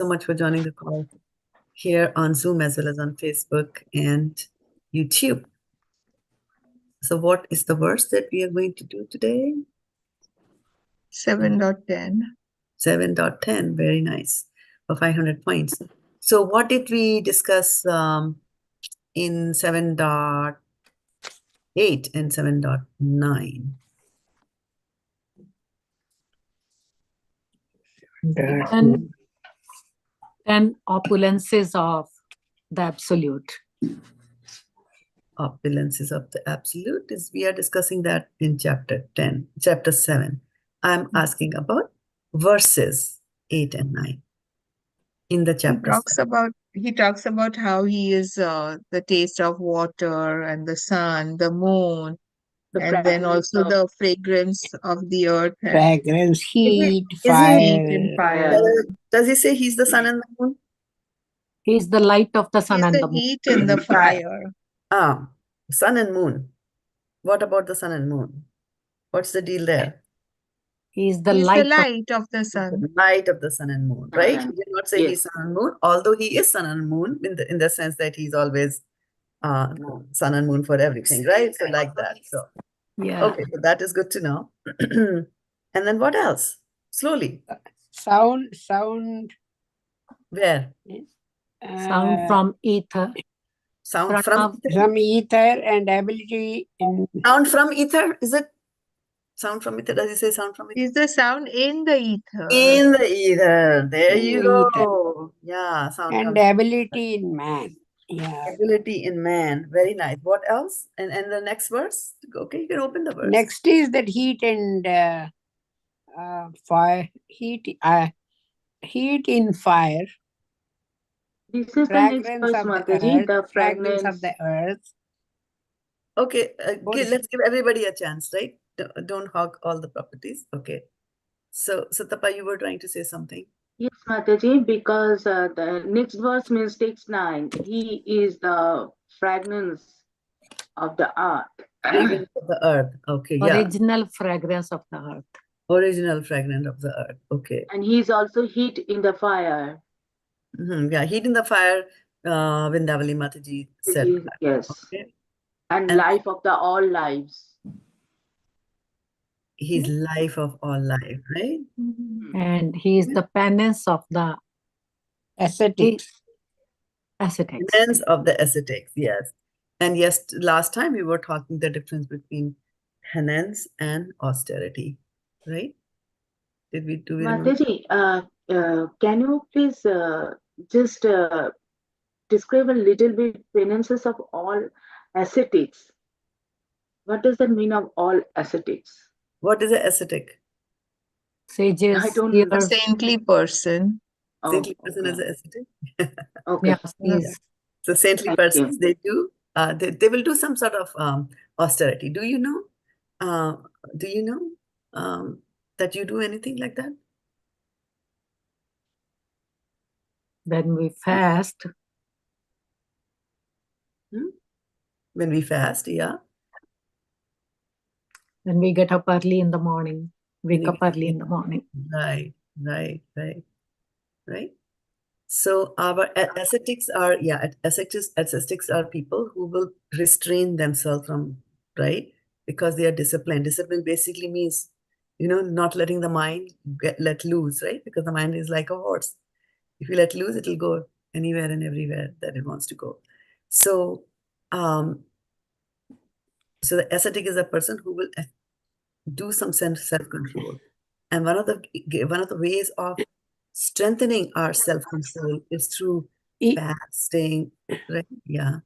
so much for joining the call here on Zoom as well as on Facebook and YouTube. So what is the verse that we are going to do today? 7.10. 7.10, very nice, for 500 points. So what did we discuss in 7.8 and 7.9? And opulences of the absolute. Opulences of the absolute is, we are discussing that in chapter 7. I'm asking about verses 8 and 9 in the chapter. He talks about how he is the taste of water and the sun, the moon, and then also the fragrance of the earth. Fragrance, heat, Is fire. Heat and fire. Does he say he's the sun and the moon? He is the light of the sun He's and the the moon. heat and the fire. Sun and moon. What about the sun and moon? What's the deal there? He is the He's light, the light of the sun. The light of the sun and moon, right? He did not say he's sun and moon, although he is sun and moon in the sense that he's always sun and moon for everything, right? So like that. So yeah. okay, so that is good to know. And then what else? Slowly. Sound. Where? Sound from ether. Sound from ether and ability in sound from ether. Is it sound from ether? Does he say sound from ether? Is the sound in the ether? In the ether. There In you the go. Yeah, sound and comes. ability in man. Yeah. Ability in man. Very nice. What else? And the next verse? Okay, you can open the verse. Next is that heat and fire. Heat in fire. This is the Fragrance next verse, of the Mataji, earth. the Fragrance fragrance of the earth. Okay, What is let's give everybody a chance, right? Don't hog all the properties. Okay. So Tapa, you were trying to say something. Yes, Mataji, because the next verse means takes 9. He is the fragrance of the earth. Fragrance of the earth. Okay, yeah. Original fragrance of the earth. Original fragrance of the earth. Okay. And he is also heat in the fire. Yeah, heat in the fire. Vindavali Mataji said. Yes. Okay. And life of the all lives. He's life of all life, right? And he is the penance of the Ascetics. Penance of the ascetics, yes. And yes, last time we were talking the difference between penance and austerity, right? Did we do it? Mataji, can you please just describe a little bit penances of all ascetics? What does that mean of all ascetics? What is an ascetic? sages. I don't know. A saintly person. Saintly person is an ascetic. Okay. Yes. So saintly persons, they do. They will do some sort of austerity. Do you know? That you do anything like that? When we fast. When we fast, yeah. When we get up early in the morning, wake up early in the morning. Right. So our ascetics are, ascetics are people who will restrain themselves from, right? Because they are disciplined. Discipline basically means, not letting the mind let loose, right? Because the mind is like a horse. If you let loose, it'll go anywhere and everywhere that it wants to go. So, so the ascetic is a person who will do some self-control. And one of the ways of strengthening our self-control is through fasting, right? Yeah.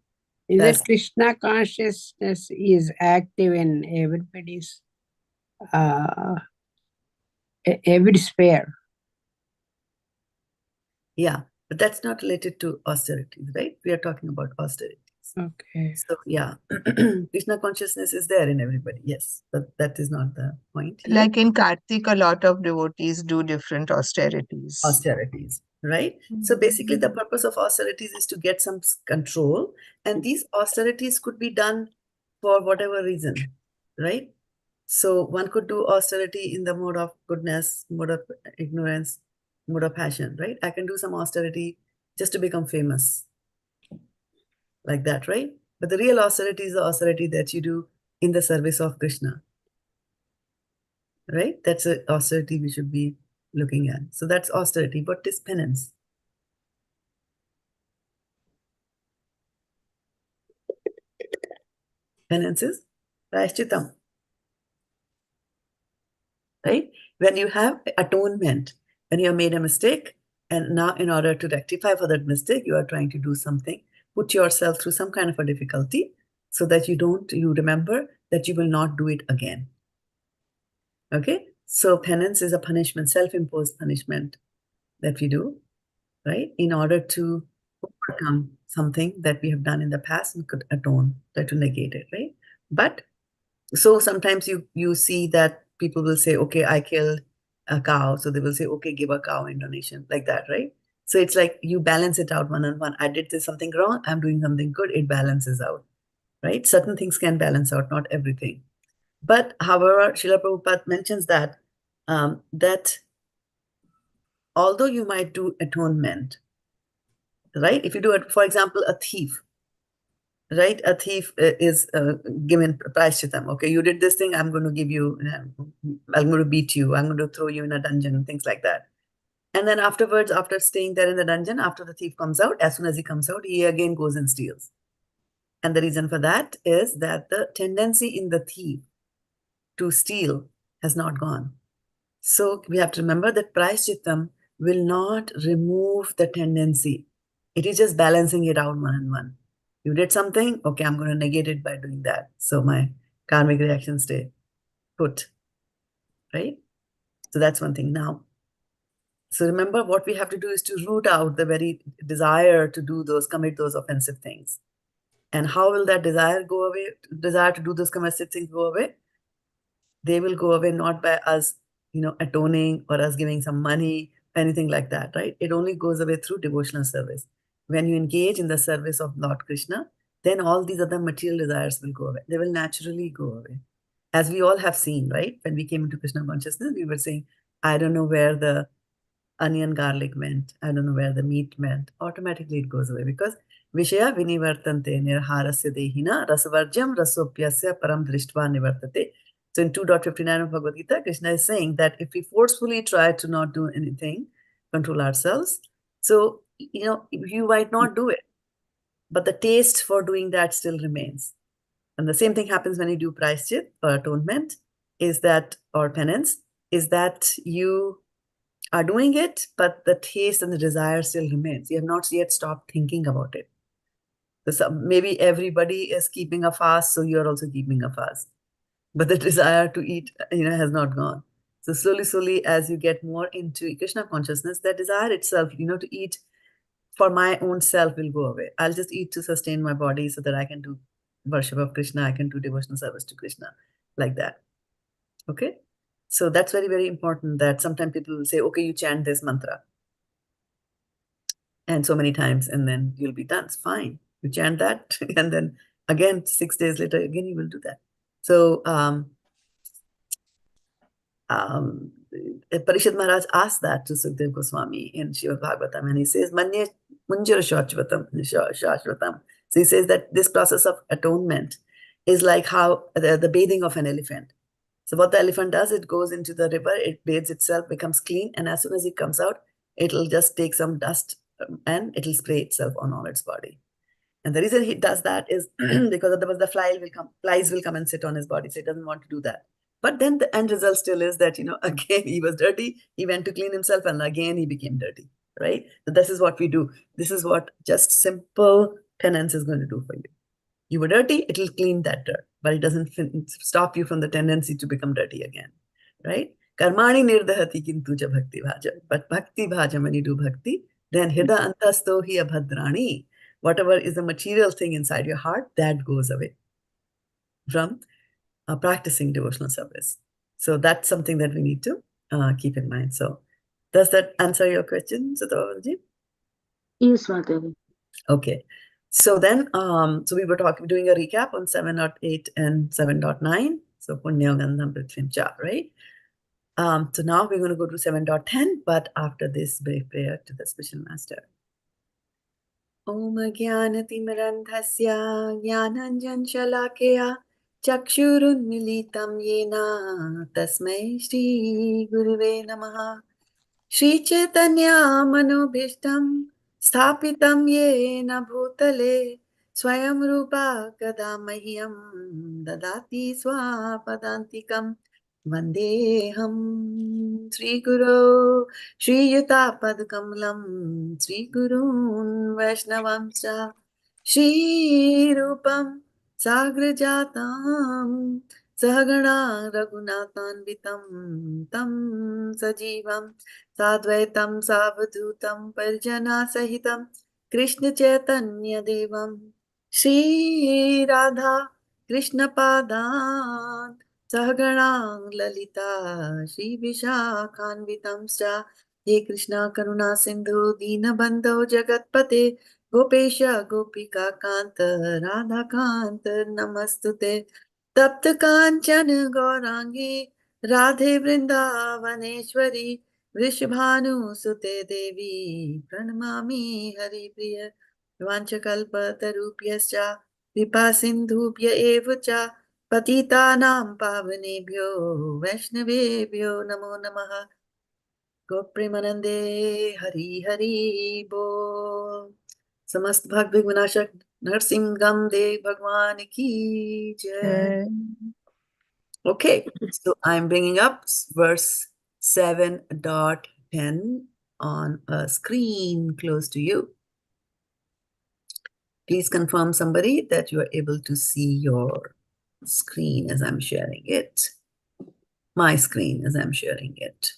Is that Kṛṣṇa consciousness is active in everybody's every sphere? Yeah, but that's not related to austerities, right? We are talking about austerities. Okay. So yeah, Kṛṣṇa consciousness is there in everybody. Yes, but that is not the point here. Like in Kartik, a lot of devotees do different austerities. Austerities, right? So basically the purpose of austerities is to get some control, and these austerities could be done for whatever reason, right? So one could do austerity in the mode of goodness, mode of ignorance, mode of passion, right? I can do some austerity just to become famous, like that, right? But the real austerity is the austerity that you do in the service of Krishna, right? That's the austerity we should be looking at. So that's austerity. What is penance? Penance is prayashchitam, right? When you have atonement, when you have made a mistake, and now in order to rectify for that mistake, you are trying to do something, put yourself through some kind of a difficulty so that you remember that you will not do it again. Okay? So penance is a punishment, self-imposed punishment that we do, right? In order to overcome something that we have done in the past and could atone, try to negate it, right? But so sometimes you see that people will say, okay, I killed a cow. So they will say, okay, give a cow in donation, like that, right? So it's like you balance it out one on one. I did something wrong, I'm doing something good, it balances out, right? Certain things can balance out, not everything. But however, Srila Prabhupada mentions that that although you might do atonement, right? If you do it, for example, a thief, right? A thief is given prayashchitam. Okay, you did this thing, I'm going to give you, I'm going to beat you, I'm going to throw you in a dungeon, things like that. And then afterwards, after staying there in the dungeon, after the thief comes out, as soon as he comes out, he again goes and steals. And the reason for that is that the tendency in the thief to steal has not gone. So we have to remember that prayashchitam will not remove the tendency. It is just balancing it out one on one. You did something, okay, I'm going to negate it by doing that. So my karmic reactions stay put, right? So that's one thing. Now, so remember what we have to do is to root out the very desire to do those, commit those offensive things. And how will that desire go away? Desire to do those offensive things go away? They will go away not by us, atoning or us giving some money, anything like that, right? It only goes away through devotional service. When you engage in the service of Lord Krishna, then all these other material desires will go away. They will naturally go away. As we all have seen, right? When we came into Krishna consciousness, we were saying, I don't know where the onion garlic went. I don't know where the meat went. Automatically it goes away because Vishaya vinivartante nirharasya dehina rasavarjam rasopyasya param drishtva nivartate. So in 2.59 of Bhagavad-gītā, Krishna is saying that if we forcefully try to not do anything, control ourselves, so, you might not do it, but the taste for doing that still remains. And the same thing happens when you do prayashchit or atonement, or penance, is that you are doing it, but the taste and the desire still remains. You have not yet stopped thinking about it. So maybe everybody is keeping a fast, so you're also keeping a fast. But the desire to eat, has not gone. So slowly, as you get more into Krishna consciousness, that desire itself, to eat for my own self will go away. I'll just eat to sustain my body so that I can do worship of Krishna, I can do devotional service to Krishna, like that. Okay? So that's very, very important that sometimes people will say, okay, you chant this mantra. And so many times, and then you'll be done. It's fine. You chant that, and then again, 6 days later, again, you will do that. So Parishad Maharaj asked that to Sukadeva Goswami in Srimad Bhagavatam, and he says, Manye munjara shashvatam. So he says that this process of atonement is like how the bathing of an elephant. So what the elephant does, it goes into the river, it bathes itself, becomes clean, and as soon as it comes out, it'll just take some dust and it'll spray itself on all its body. And the reason he does that is because otherwise the flies will come and sit on his body. So he doesn't want to do that. But then the end result still is that, again, he was dirty. He went to clean himself and again he became dirty, right? So this is what we do. This is what just simple penance is going to do for you. You were dirty, it will clean that dirt, but it doesn't stop you from the tendency to become dirty again, right? Karmani nirdahati kintuja bhakti bhajam. But bhakti bhajam, when you do bhakti, then hida antasto hi abhadrani. Whatever is the material thing inside your heart, that goes away from practicing devotional service. So that's something that we need to keep in mind. So does that answer your question, Sataji? Yes, Mataji. Okay. So then, so we were doing a recap on 7.8 and 7.9. So Punyam Gandham Prithvim Cha, right? So now we're going to go to 7.10, but after this brief prayer to the special master. Om Jnanatimrandhasya Jnananjan Shalakaya Chakshurunmilitam Yena Tasmai Shri Guruve Namaha Shri Chaitanya Manobhishtam Sthapitam Yena Bhutale Swayam Rupa Kadamahyam Dadati Swapadantikam Vandeham Sri Guru Shri Yuta Padkamalam Sri Gurun Vaishnavamsa Shri Rupam Sagrajatam Sahagana Raghunathanvitam Tam Sajivam Sadvaitam Savadhutam Parjana Sahitam Krishna Chaitanya Devam Shri Radha Krishna Padan Sahagana Lalita Shri Vishakhanvitam Scha He Krishna Karuna Sindhu Dinabandho Jagatpate Gopesha Gopika Kanta Radha Kanta Namastute Tapta Kanchana Gaurangi Radhe Vrindavaneshwari Vrishabhanu Sute Devi Pranamami Hari Priya Vanchakalpa Tarupyascha Vipa Sindhubhya Evacha Patitanam Pavanebhyo Vaishnavebhyo Namo Namaha Gopremanande Hari Hari Bol Samast Bhagavad Vinashak Narsimham Dev Bhagwan Ki Jai. Okay, so I'm bringing up verse 7.10 on a screen close to you. Please confirm somebody that you are able to see your screen as I'm sharing it. My screen as I'm sharing it.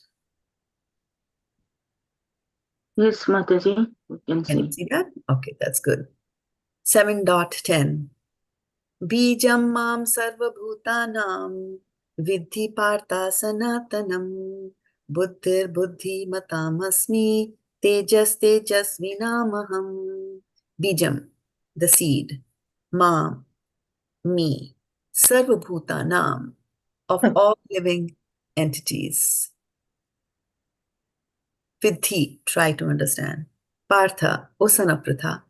Yes, Mataji, you can Can you see. see that? Okay, that's good. 7.10 Bījam mam sarva-bhūtānāṁ viddhi pārtha sanātanam buddhir buddhimatām asmi tejasvinām aham. Bījam, the seed, mam, me, sarva-bhūtānāṁ, of all living entities. Viddhi, try to understand. Pārtha, osana Pṛthā.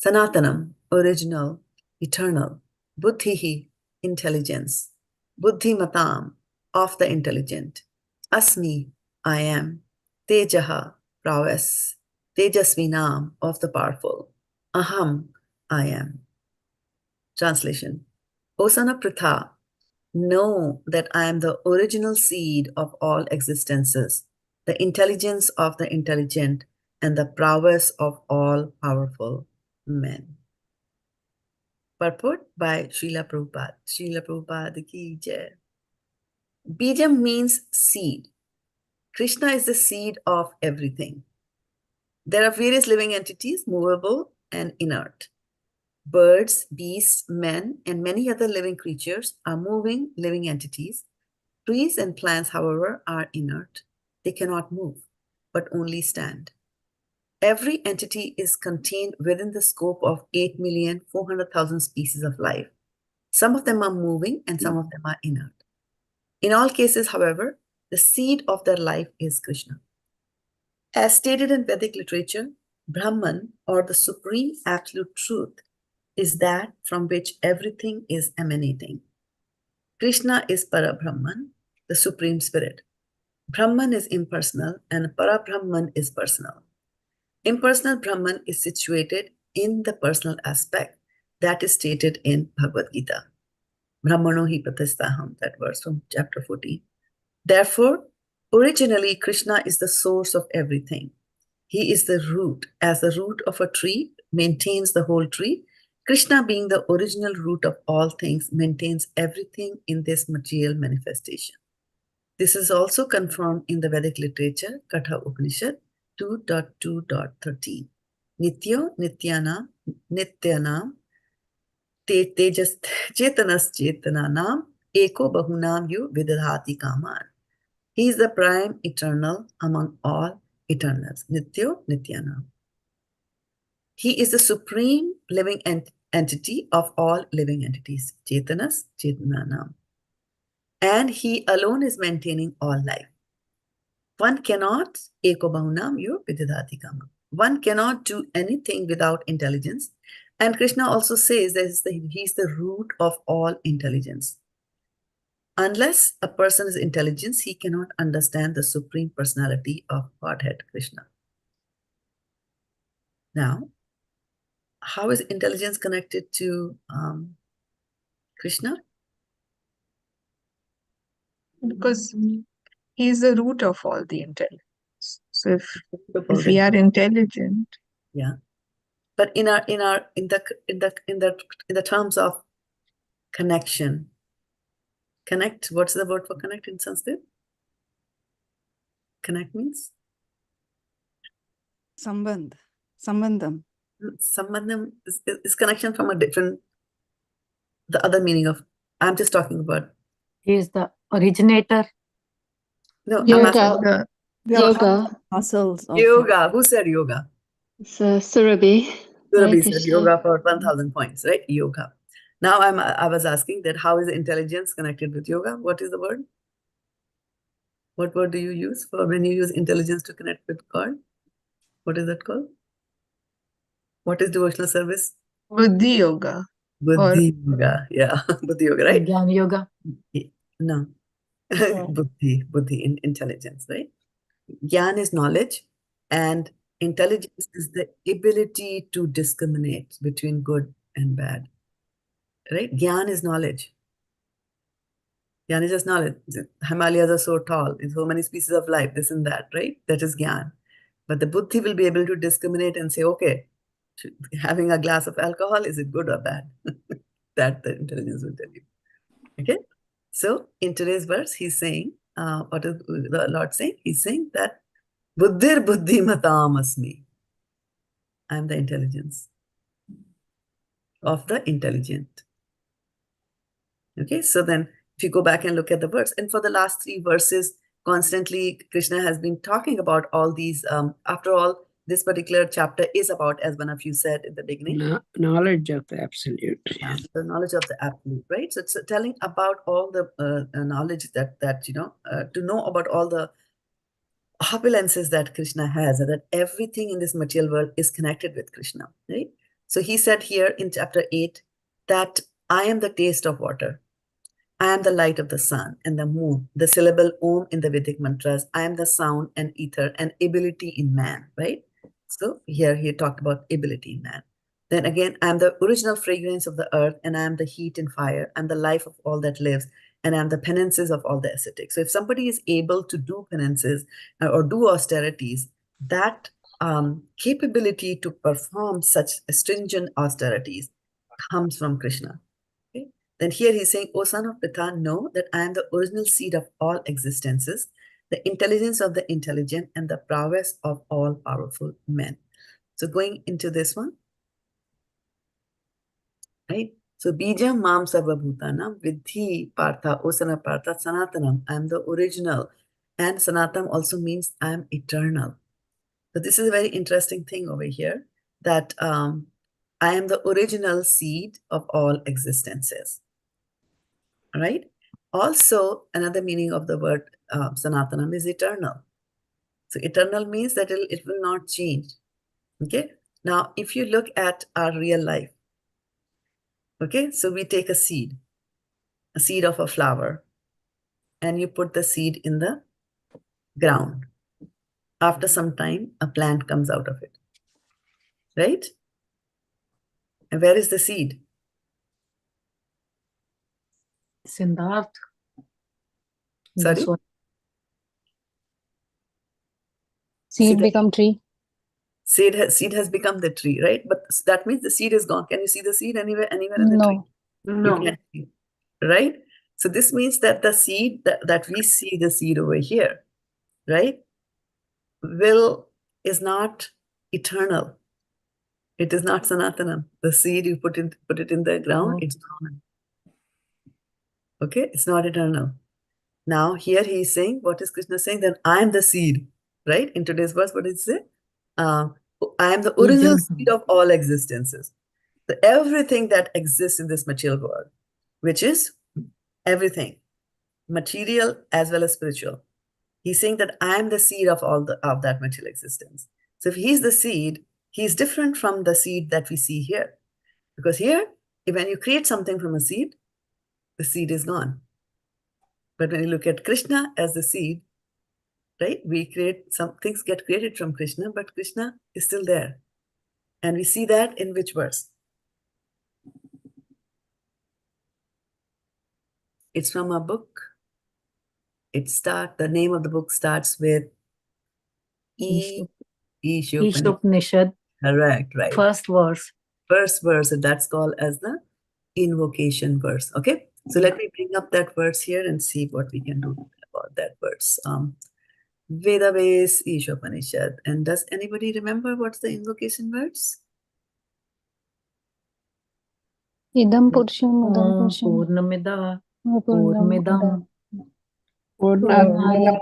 Sanātanam, original, eternal. Buddhiḥ, intelligence. Buddhimatām, of the intelligent. Asmi, I am. Tejaḥ, prowess. Tejasvinām, of the powerful. Aham, I am. Translation. Osana Pṛthā, know that I am the original seed of all existences, the intelligence of the intelligent, and the prowess of all powerful men. Purport by Srila Prabhupada. Srila Prabhupada ki jai. Bījam means seed. Kṛṣṇa is the seed of everything. There are various living entities, movable and inert. Birds, beasts, men, and many other living creatures are moving living entities. Trees and plants, however, are inert. They cannot move, but only stand. Every entity is contained within the scope of 8,400,000 species of life. Some of them are moving and some of them are inert. In all cases, however, the seed of their life is Kṛṣṇa. As stated in Vedic literature, Brahman, or the supreme absolute truth, is that from which everything is emanating. Kṛṣṇa is Para-brahman, the supreme spirit. Brahman is impersonal and Para-brahman is personal. Impersonal Brahman is situated in the personal aspect that is stated in Bhagavad-gītā. Brahmano hi pratistaham, that verse from chapter 14. Therefore, originally Kṛṣṇa is the source of everything. He is the root. As the root of a tree maintains the whole tree, Kṛṣṇa, being the original root of all things, maintains everything in this material manifestation. This is also confirmed in the Vedic literature, Kaṭha Upaniṣad 2.2.13. Nityo nityanam nityanam tejas chetanas chetananam eko bahunam yu vidadhati kaman. He is the prime eternal among all eternals. Nityo nityanam. He is the supreme living entity of all living entities. Chetanas chetananam. And he alone is maintaining all life. One cannot eko bahunam yo vididhati kama. One cannot do anything without intelligence. And Kṛṣṇa also says that he's the root of all intelligence. Unless a person is intelligent, he cannot understand the Supreme Personality of Godhead, Kṛṣṇa. Now, how is intelligence connected to Kṛṣṇa? Because he is the root of all the intelligence. So if we are intelligent, yeah. But in the terms of connection, connect. What's the word for connect in Sanskrit? Connect means Sambandham. Sambandham is connection from a different, the other meaning of, I'm just talking about. He is the originator. No, Yoga. Yoga. Muscles of Yoga. Who said yoga? It's Surabhi. Surabhi said yoga for 1,000 points, right? Yoga. Now I was asking that how is intelligence connected with yoga? What is the word? What word do you use for when you use intelligence to connect with God? What is that called? What is devotional service? buddhi yoga. Buddhi yoga. Yeah, buddhi yoga, right? Jnana yoga. No. Buddhi in intelligence, right? Gyan is knowledge, and intelligence is the ability to discriminate between good and bad. Right? Gyan is knowledge. Gyan is just knowledge. Himalayas are so tall, in so many species of life, this and that, right? That is Gyan. But the buddhi will be able to discriminate and say, okay, having a glass of alcohol, is it good or bad? That the intelligence will tell you. Okay? So in today's verse, he's saying, what is the Lord saying? He's saying that buddhir buddhimatām asmi. I am the intelligence of the intelligent. Okay, so then if you go back and look at the verse, and for the last 3 verses, constantly Kṛṣṇa has been talking about all these. After all, this particular chapter is about, as one of you said in the beginning, knowledge of the absolute. the knowledge of the absolute, right? So it's telling about all the knowledge that to know about all the opulences that Kṛṣṇa has, and that everything in this material world is connected with Kṛṣṇa, right? So he said here in chapter 8 that I am the taste of water. I am the light of the sun and the moon, the syllable Om in the Vedic mantras. I am the sound and ether and ability in man, right? So here he talked about ability in man. Then again, I am the original fragrance of the earth, and I am the heat and fire. I'm the life of all that lives, and I'm the penances of all the ascetics. So if somebody is able to do penances or do austerities, that capability to perform such stringent austerities comes from Kṛṣṇa. Okay? Then here he's saying, O son of Pṛthā, know that I am the original seed of all existences, the intelligence of the intelligent, and the prowess of all powerful men. So going into this one, right? So bījaṁ māṁ sarva-bhūtānāṁ viddhi pārtha osana pārtha sanātanam. I am the original. And sanātanam also means I am eternal. So this is a very interesting thing over here, that I am the original seed of all existences. All right? Also, another meaning of the word sanātanam is eternal. So eternal means that it will not change. Okay? Now, if you look at our real life, okay, so we take a seed of a flower, and you put the seed in the ground. After some time, a plant comes out of it, right? And where is the seed? It's in the earth. Sorry? That's what- Seed become tree. Seed has become the tree, right? But that means the seed is gone. Can you see the seed anywhere in the tree? No. You can't see, right? So this means that the seed that we see, the seed over here, right, is not eternal. It is not sanātanam. The seed you put it in the ground, Oh. it's gone. Okay, it's not eternal. Now here he is saying, what is Kṛṣṇa saying? Then I am the seed, right? In today's verse, what does it say? I am the original seed of all existences. So everything that exists in this material world, which is everything, material as well as spiritual. He's saying that I am the seed of of that material existence. So if he's the seed, he's different from the seed that we see here. Because here, when you create something from a seed, the seed is gone. But when you look at Kṛṣṇa as the seed, right, some things get created from Kṛṣṇa, but Kṛṣṇa is still there. And we see that in which verse? It's from a book. The name of the book starts with Ishopanishad. Ishopanishad, Correct, right. first verse. First verse, and that's called as the invocation verse. Okay, so let me bring up that verse here and see what we can do about that verse. Veda-based Ishopanishad. And does anybody remember what's the invocation verse? Idam Purusham Udam Om Purusham Purnamida Purnamidam Purnat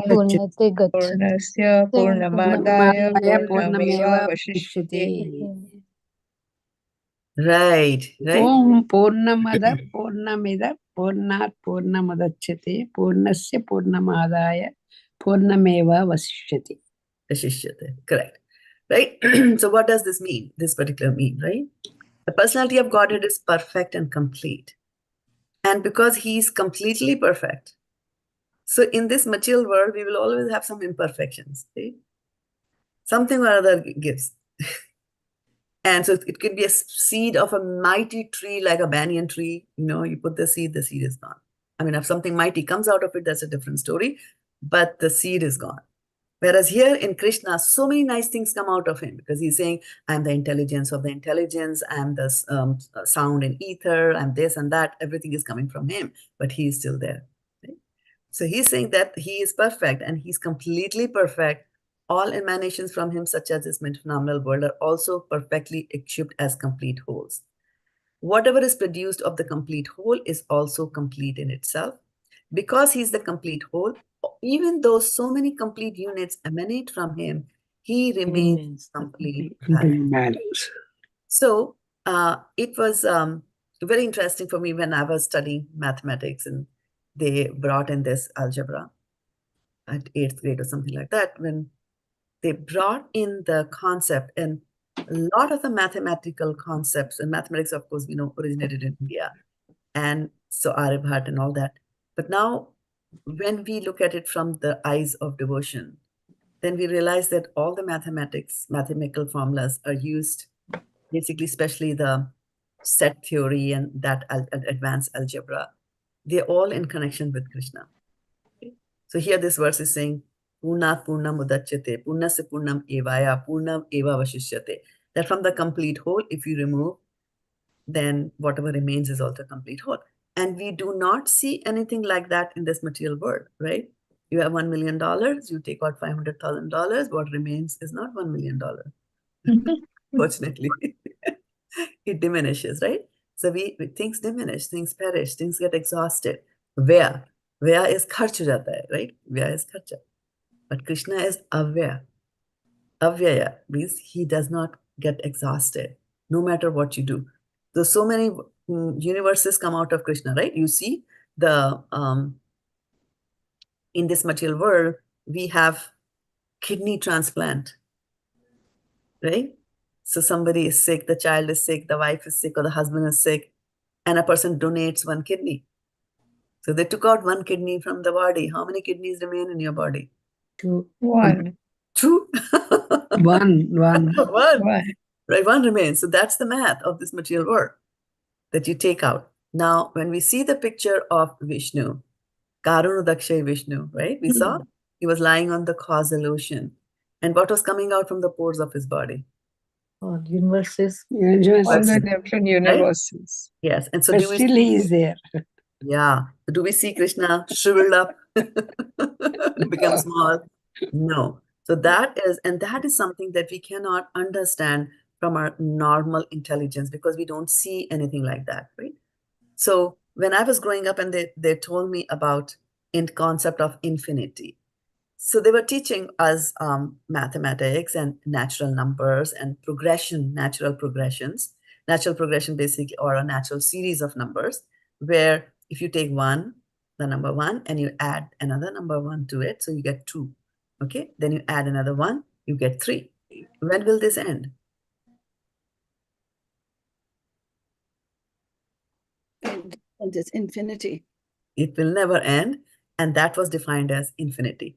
Purnate Gacchati Purnasya Purnamadaya Purnamaya Purnameva Purnameva Vashishyate. Vashishyate. Right. Om Purnamada Purnamida Purnat Purnamadachyate Purnasya Purnamadaya Purnameva Vashishyate. Vashishyate. Correct. Right. So what does this mean? This particular mean, right? The personality of Godhead is perfect and complete. And because he is completely perfect, so in this material world, we will always have some imperfections, right? Something or other gives. And so it could be a seed of a mighty tree, like a banyan tree. You put the seed is gone. I mean, if something mighty comes out of it, that's a different story. But the seed is gone. Whereas here in Kṛṣṇa, so many nice things come out of him, because he's saying, I'm the intelligence of the intelligence, I'm the sound in ether, I'm this and that. Everything is coming from him, but he is still there. Right? So he's saying that he is perfect, and he's completely perfect. All emanations from him, such as this phenomenal world, are also perfectly equipped as complete wholes. Whatever is produced of the complete whole is also complete in itself. Because he's the complete whole, even though so many complete units emanate from him, he remains complete balance. So it was very interesting for me when I was studying mathematics, and they brought in this algebra at 8th grade or something like that, when they brought in the concept, and a lot of the mathematical concepts, and mathematics, of course, originated in India, and so Aryabhat and all that. But now, when we look at it from the eyes of devotion, then we realize that all the mathematical formulas are used, basically, especially the set theory and that advanced algebra, they're all in connection with Kṛṣṇa. Okay? So here this verse is saying, Purnat Purnam Udachyate, Purnasya Purnam Evaya, Purnam Eva Vashishyate. That from the complete whole, if you remove, then whatever remains is also complete whole. And we do not see anything like that in this material world, right? You have $1 million, you take out $500,000, what remains is not $1 million. Fortunately, it diminishes, right? So things diminish, things perish, things get exhausted. Vyaya is kharch ho jata hai, right? Vyaya is kharcha. But Kṛṣṇa is avyaya. Avyaya means he does not get exhausted, no matter what you do. There's so many universes come out of Kṛṣṇa, right? You see in this material world, we have kidney transplant, right? So somebody is sick, the child is sick, the wife is sick, or the husband is sick, and a person donates one kidney. So they took out one kidney from the body. How many kidneys remain in your body? 2. 1. Two. One. Right, one remains. So that's the math of this material world that you take out. Now, when we see the picture of Vishnu, Karunodakshay Vishnu, right? We saw he was lying on the causal ocean. And what was coming out from the pores of his body? All universes. All the Universes. different universes. Yes. And so But do we still see, he is there. yeah. Do we see Kṛṣṇa shriveled up, become small? No. So that is something that we cannot understand from our normal intelligence, because we don't see anything like that, right? So when I was growing up, and they told me about in concept of infinity. So they were teaching us mathematics and natural numbers and progression, natural progressions. Natural progression basically, or a natural series of numbers, where if you take 1, the number 1 and you add another number 1 to it, so you get 2. Okay, then you add another 1, you get 3. When will this end? And it's infinity. It will never end, and that was defined as infinity,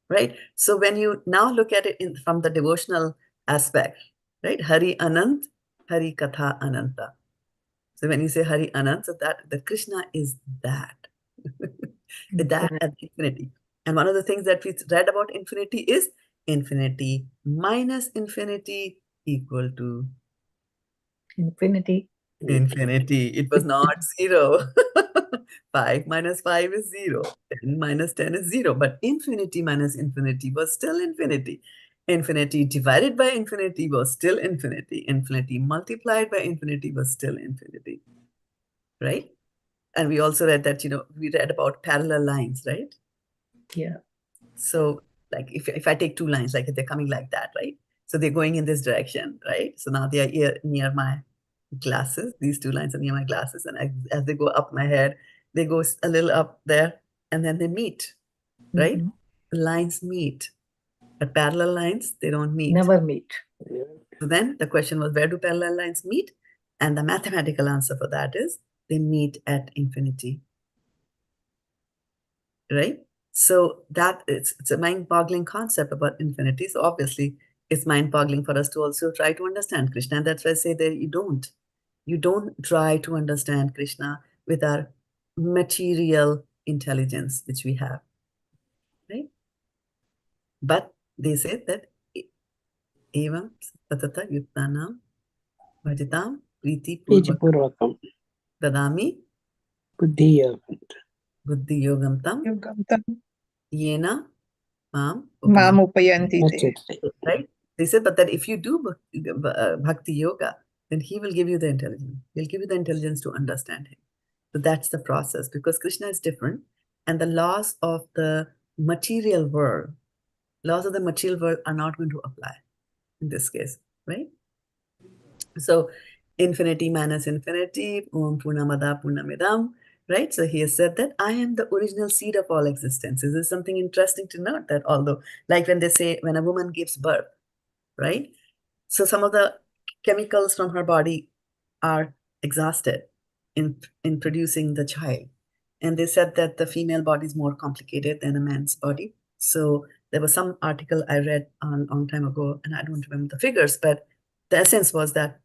right? So when you now look at it from the devotional aspect, right? Hari Anant, Hari Katha Ananta. So when you say Hari Anant, so that the Krishna is that. That at infinity. And one of the things that we read about infinity is infinity minus infinity equal to Infinity. infinity. It was not 0. 5 minus 5 is 0. 10 minus 10 is 0. But infinity minus infinity was still infinity. Infinity divided by infinity was still infinity. Infinity multiplied by infinity was still infinity. Right? And we also read that, we read about parallel lines, right? Yeah. So like if I take 2 lines, like if they're coming like that, right? So they're going in this direction, right? So now they are near my glasses. These 2 lines are near my glasses. And as they go up my head, they go a little up there and then they meet, right? The lines meet. But parallel lines, they don't meet. Never meet. So then the question was, where do parallel lines meet? And the mathematical answer for that is they meet at infinity, right? So that it's a mind-boggling concept about infinity. So obviously, it's mind-boggling for us to also try to understand Krishna. And that's why I say that you don't try to understand Krishna with our material intelligence, which we have, right? But they say that evam satata yuttanam bhajatam priti Purvakam. dadami Buddhi-yogam. buddhi yogam tam Yogam tam yena mam mam upayanti. upayanti That's te. it. Right? They said, but that if you do bhakti yoga, then he will give you the intelligence. He'll give you the intelligence to understand him. So that's the process, because Krishna is different, and the laws of the material world are not going to apply in this case, right? So infinity minus infinity, Om Purnamada Purnamidam, right? So he has said that I am the original seed of all existence. This is something interesting to note, that although, like when they say, when a woman gives birth, right? So some of the chemicals from her body are exhausted in producing the child. And they said that the female body is more complicated than a man's body. So there was some article I read a long time ago, and I don't remember the figures, but the essence was that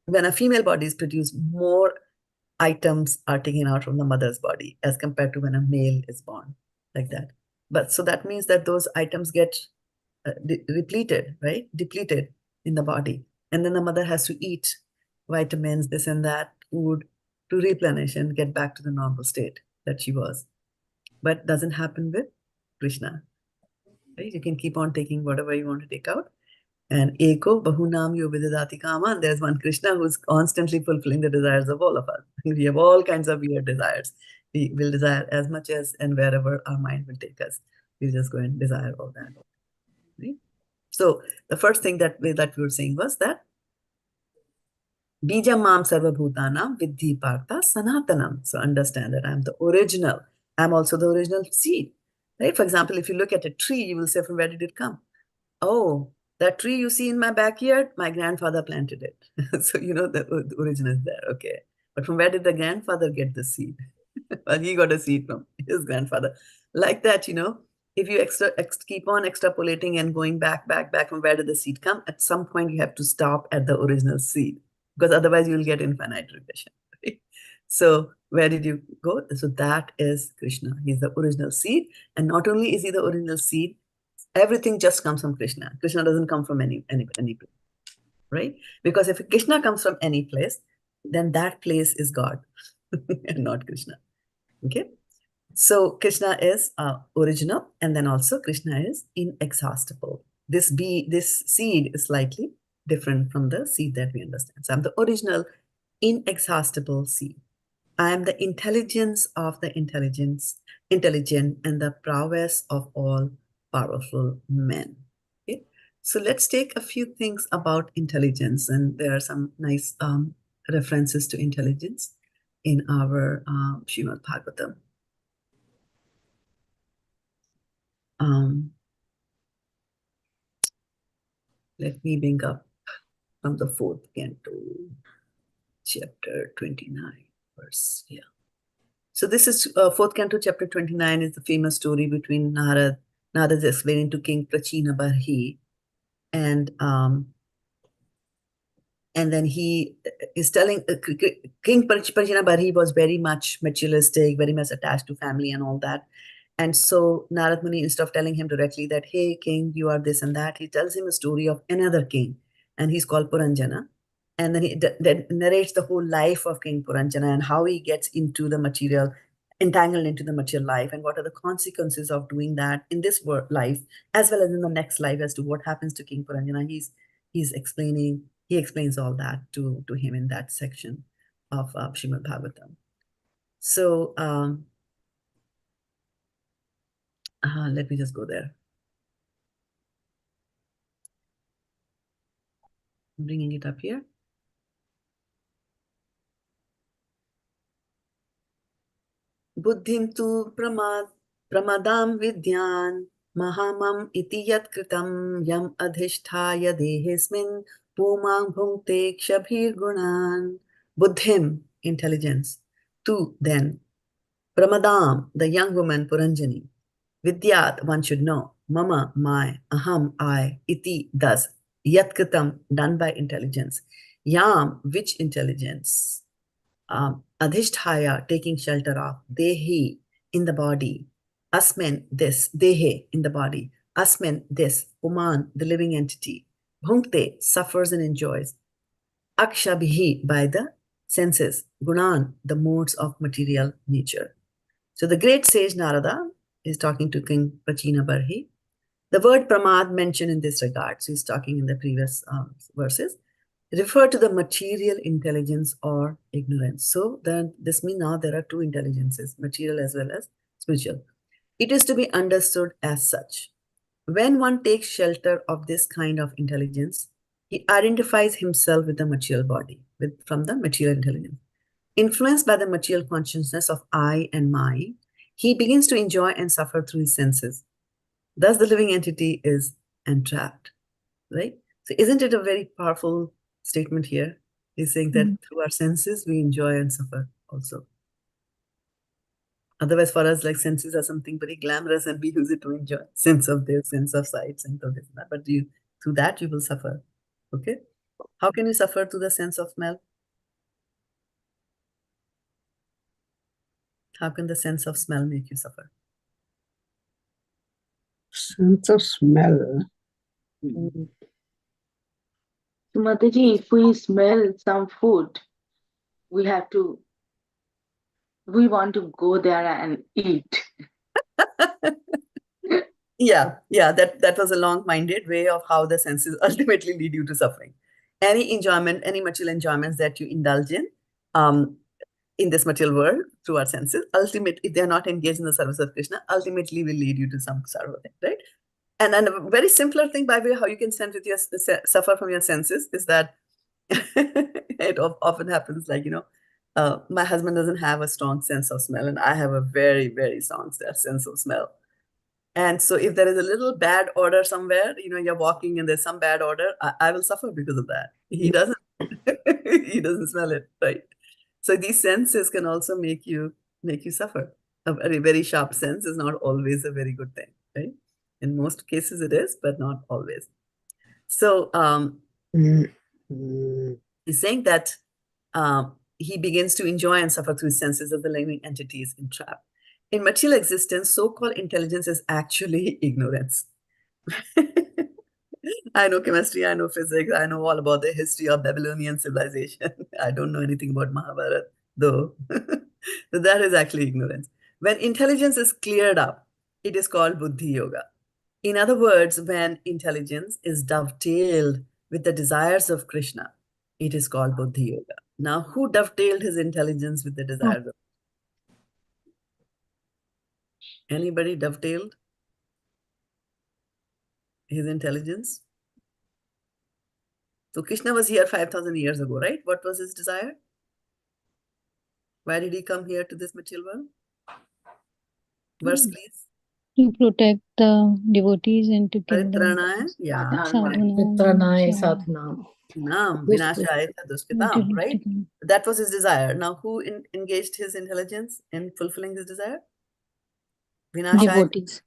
when a female body is produced, more items are taken out from the mother's body as compared to when a male is born, like that. But so that means that those items get depleted in the body. And then the mother has to eat vitamins, this and that, food to replenish and get back to the normal state that she was. But doesn't happen with Krishna, right? You can keep on taking whatever you want to take out. And Eko Bahunam Yo Vidadati Kama, and there's one Krishna who's constantly fulfilling the desires of all of us. We have all kinds of weird desires. We will desire as much as and wherever our mind will take us. We just go and desire all that. Right? So the first thing that we were saying was that bījaṁ sarva-bhūtānāṁ viddhi pārtha sanātanam. So understand that I'm the original. I'm also the original seed. Right? For example, if you look at a tree, you will say, from where did it come? Oh, that tree you see in my backyard, my grandfather planted it. So the origin is there. Okay. But from where did the grandfather get the seed? Well, he got a seed from his grandfather. Like that, if you keep on extrapolating and going back from where did the seed come, at some point you have to stop at the original seed, because otherwise you'll get infinite regression. Right? So where did you go? So that is Krishna. He's the original seed. And not only is he the original seed, everything just comes from Krishna. Krishna doesn't come from any place, right? Because if Krishna comes from any place, then that place is God and not Krishna. Okay? So Krishna is original, and then also Krishna is inexhaustible. This seed is slightly different from the seed that we understand. So I'm the original inexhaustible seed. I am the intelligence of the intelligent, and the prowess of all powerful men. Okay? So let's take a few things about intelligence, and there are some nice references to intelligence in our Srimad Bhagavatam. let me bring up from the 4th canto, chapter 29, verse, yeah. So this is 4th canto, chapter 29 is the famous story between Narad. Narad is explaining to King Prachina-Barhi, and then he is telling King Prachina-Barhi was very much materialistic, very much attached to family and all that. And so Narad Muni, instead of telling him directly that, hey, king, you are this and that, he tells him a story of another king, and he's called Puranjana. And then he narrates the whole life of King Puranjana and how he gets into the material, entangled into the material life, and what are the consequences of doing that in this life, as well as in the next life, as to what happens to King Puranjana. He explains all that to him in that section of Srimad Bhagavatam. So let me just go there. I'm bringing it up here. Buddhim tu pramadam vidyan mahamam iti yat kritam yam adhishthaya dehesmin pumang bhungte kshabhir gunan. Buddhim, intelligence. Tu, then. Pramadam, the young woman Puranjani. Vidyat, one should know. Mama, my. Aham, I. Iti, thus. Yat kritam, done by intelligence. Yam, which intelligence? Adhishthaya, taking shelter of. Dehi, in the body. Asmin, this. Dehe, in the body. Asmin, this. Uman, the living entity. Bhunkte, suffers and enjoys. Akshabhihi, by the senses. Gunan, the modes of material nature. So the great sage Narada is talking to King Prachina-Barhi. The word pramad mentioned in this regard, so he's talking in the previous verses, refer to the material intelligence or ignorance. So then this means now there are two intelligences, material as well as spiritual. It is to be understood as such. When one takes shelter of this kind of intelligence, he identifies himself with the material body, from the material intelligence. Influenced by the material consciousness of I and my, he begins to enjoy and suffer through his senses. Thus the living entity is entrapped, right? So isn't it a very powerful statement here? He's saying that through our senses, we enjoy and suffer also. Otherwise, for us, like senses are something very glamorous and we use it to enjoy. Sense of this, sense of sight, sense of this and that. But through that, you will suffer, okay? How can you suffer through the sense of smell? How can the sense of smell make you suffer? Sense of smell. Mataji, if we smell some food, we want to go there and eat. Yeah, that was a long-minded way of how the senses ultimately lead you to suffering. Any enjoyment, any material enjoyments that you indulge in this material world through our senses, ultimately, if they're not engaged in the service of Krishna, ultimately will lead you to some sarva thing, right? And then a very simpler thing, by the way, how you can suffer from your senses is that it often happens like, my husband doesn't have a strong sense of smell, and I have a very, very strong sense of smell. And so if there is a little bad odor somewhere, you're walking and there's some bad odor, I will suffer because of that. He doesn't. He doesn't smell it, right? So these senses can also make you suffer. A very, very sharp sense is not always a very good thing, right? In most cases it is, but not always. So he's saying that he begins to enjoy and suffer through his senses of the living entities entrapped. In material existence, so-called intelligence is actually ignorance. I know chemistry, I know physics, I know all about the history of Babylonian civilization. I don't know anything about Mahabharata, though. So that is actually ignorance. When intelligence is cleared up, it is called buddhi yoga. In other words, when intelligence is dovetailed with the desires of Krishna, it is called buddhi yoga. Now, who dovetailed his intelligence with the desires of Anybody dovetailed his intelligence? So Krishna was here 5,000 years ago, right? What was his desire? Why did he come here to this material world? Verse, please. To protect the devotees and to kill the Paritranaya, yeah. sadhunam. Pṛthā sadhanam. Naam, vinashaya dushkitam, right? That was his desire. Now, who engaged his intelligence in fulfilling his desire? Vinashaya Devotees.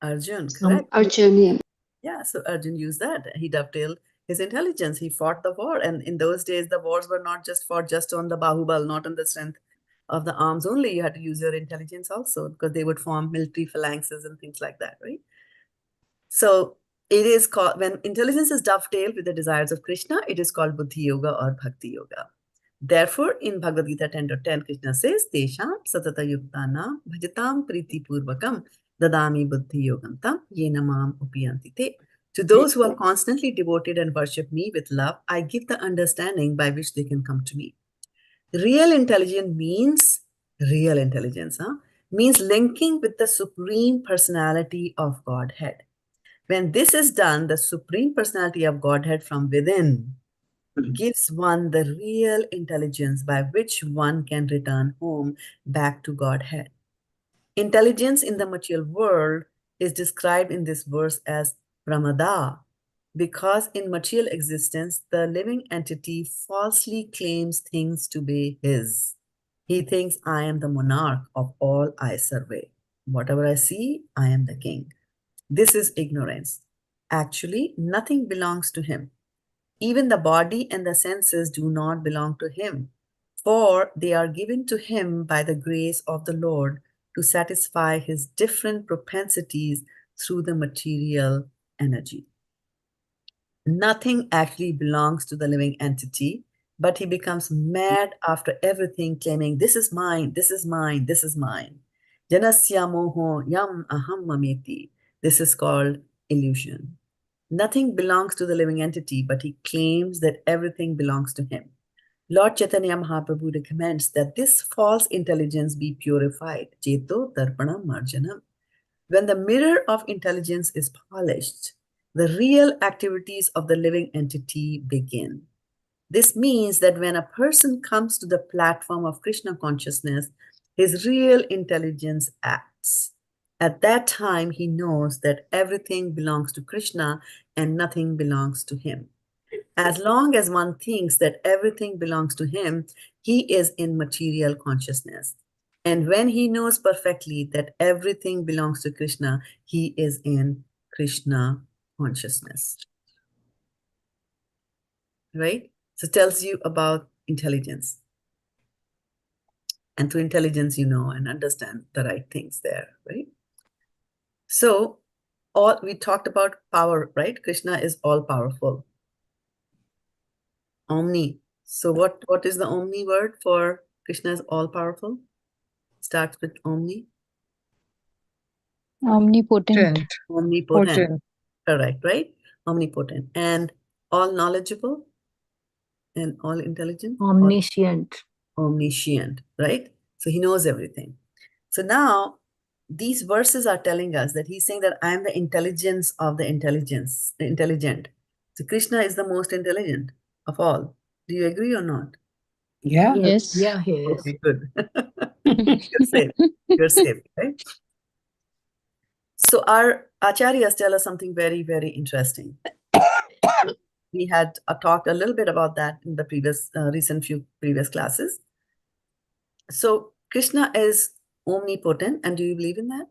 Arjun, correct? Arjun, Yeah, so Arjun used that. He dovetailed his intelligence. He fought the war. And in those days, the wars were not just fought just on the bahubal, not on the strength of the arms only. You had to use your intelligence also, because they would form military phalanxes and things like that, right? So it is called, when intelligence is dovetailed with the desires of Krishna, it is called buddhi yoga or bhakti yoga. Therefore, in Bhagavad-gītā 10:10, Krishna says, Tesham satata yuktanam bhajatam priti purvakam dadami buddhi yogam tam yena mam upiyanti te. To those who are constantly devoted and worship me with love, I give the understanding by which they can come to me. Real intelligence means, means linking with the Supreme Personality of Godhead. When this is done, the Supreme Personality of Godhead from within gives one the real intelligence by which one can return home back to Godhead. Intelligence in the material world is described in this verse as pramada, because in material existence, the living entity falsely claims things to be his. He thinks, I am the monarch of all I survey. Whatever I see, I am the king. This is ignorance. Actually, nothing belongs to him. Even the body and the senses do not belong to him, for they are given to him by the grace of the Lord to satisfy his different propensities through the material energy. Nothing actually belongs to the living entity, but he becomes mad after everything, claiming, this is mine, this is mine, this is mine. Janasya moho yam aham mameti. This is called illusion. Nothing belongs to the living entity, but he claims that everything belongs to him. Lord Chaitanya Mahaprabhu recommends that this false intelligence be purified. Cheto darpanam marjanam. When the mirror of intelligence is polished, the real activities of the living entity begin. This means that when a person comes to the platform of Krishna consciousness, his real intelligence acts. At that time, he knows that everything belongs to Krishna and nothing belongs to him. As long as one thinks that everything belongs to him, he is in material consciousness. And when he knows perfectly that everything belongs to Krishna, he is in Krishna consciousness. Right? So it tells you about intelligence. And through intelligence, you know and understand the right things there, right? So we talked about power, right? Krishna is all powerful. Omni. So what is the omni word for Krishna is all powerful? Starts with omni. Omnipotent. Omnipotent. Correct, right? Omnipotent. And all knowledgeable and all intelligent. Omniscient. Omniscient, right? So he knows everything. So now these verses are telling us that he's saying that I am the intelligence of the intelligent. So Krishna is the most intelligent of all. Do you agree or not? Yeah. Yes. Yeah, he is. Okay, good. You're safe. You're safe, right? So our acharyas tell us something very, very interesting. We had talked a little bit about that in the recent few previous classes. So Krishna is omnipotent, and do you believe in that?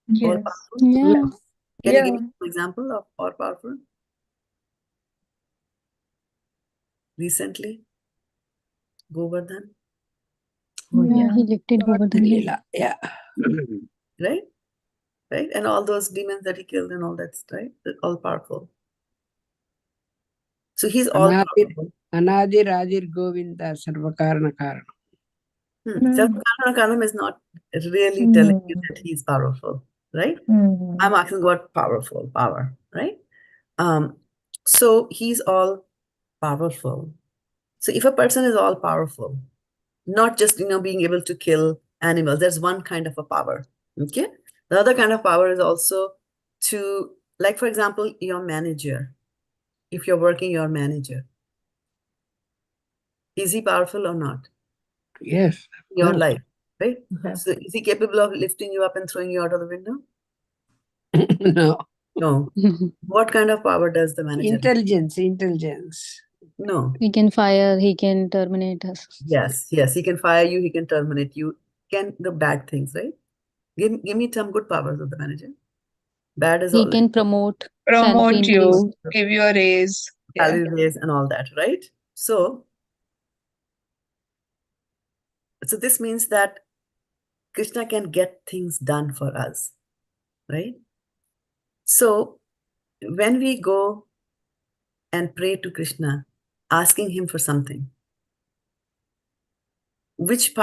All Yes. powerful? Yeah. Can you give me an example of all powerful? Recently, Govardhan, Oh, Yeah, yeah. he lifted Govardhan. Leela. Yeah. right? Right? And all those demons that he killed and all that, right? They're all powerful. So he's all powerful. Anadir Adir Govinda Sarvakarana Karana. Sanātanam is not really telling you that he's powerful, right? I'm asking what powerful, power, right? So he's all powerful. So if a person is all powerful, not just, being able to kill animals, there's one kind of a power, okay? The other kind of power is also to, like, for example, your manager. If you're working, your manager. Is he powerful or not? Yes. Your life, right? Okay. So is he capable of lifting you up and throwing you out of the window? No. No. What kind of power does the manager have? Intelligence. No. He can fire, he can terminate us. Yes, he can fire you, he can terminate you, can the bad things, right? Give me some good powers of the manager. Bad is He all can promote, Promote salary you, increase. give you a raise. Yeah. salary raise and all that, right? So this means that Krishna can get things done for us, right? So when we go and pray to Krishna, asking him for something, which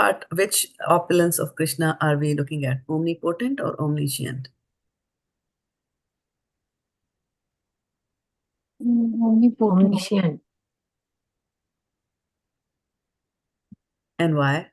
opulence of Krishna are we looking at? Omnipotent or omniscient? Only potent. Omniscient. And why?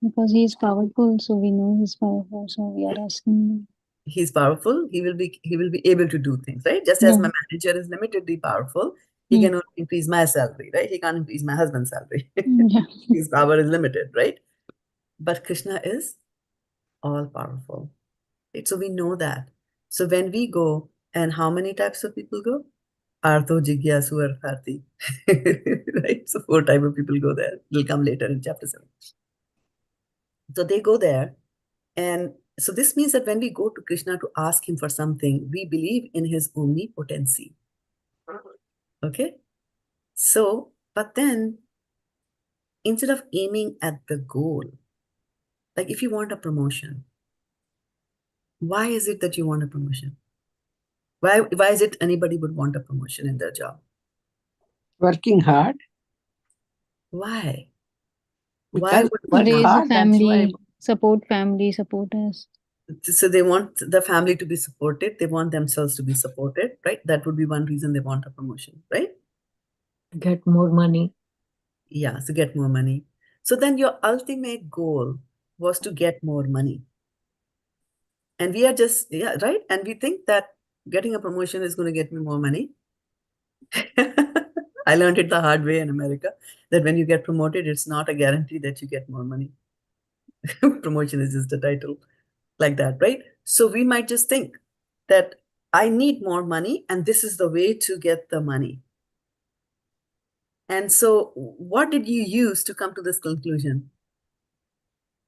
Because he is powerful, so we know he's powerful, so we are asking him. He's powerful, he will be able to do things, right? Just as Yeah. my manager is limitedly powerful, he can only increase my salary, right? He can't increase my husband's salary. Yeah. His power is limited, right? But Krishna is all powerful, right? So we know that. So when we go, and how many types of people go? Artho, Jigyasu, Arthati. Right? So 4 types of people go there. It'll come later in chapter 7. So they go there. And so this means that when we go to Krishna to ask him for something, we believe in his omnipotency. Okay? So, but then instead of aiming at the goal, like if you want a promotion, why is it that you want a promotion? Why is it anybody would want a promotion in their job? Working hard. Why? Because would work Raise a hard, that's why. family, support us. So they want the family to be supported. They want themselves to be supported, right? That would be one reason they want a promotion, right? Get more money. Yeah, so get more money. So then your ultimate goal was to get more money. And we are just, yeah, right? And we think that getting a promotion is going to get me more money. I learned it the hard way in America, that when you get promoted, it's not a guarantee that you get more money. Promotion is just a title like that, right? So we might just think that I need more money and this is the way to get the money. And so what did you use to come to this conclusion?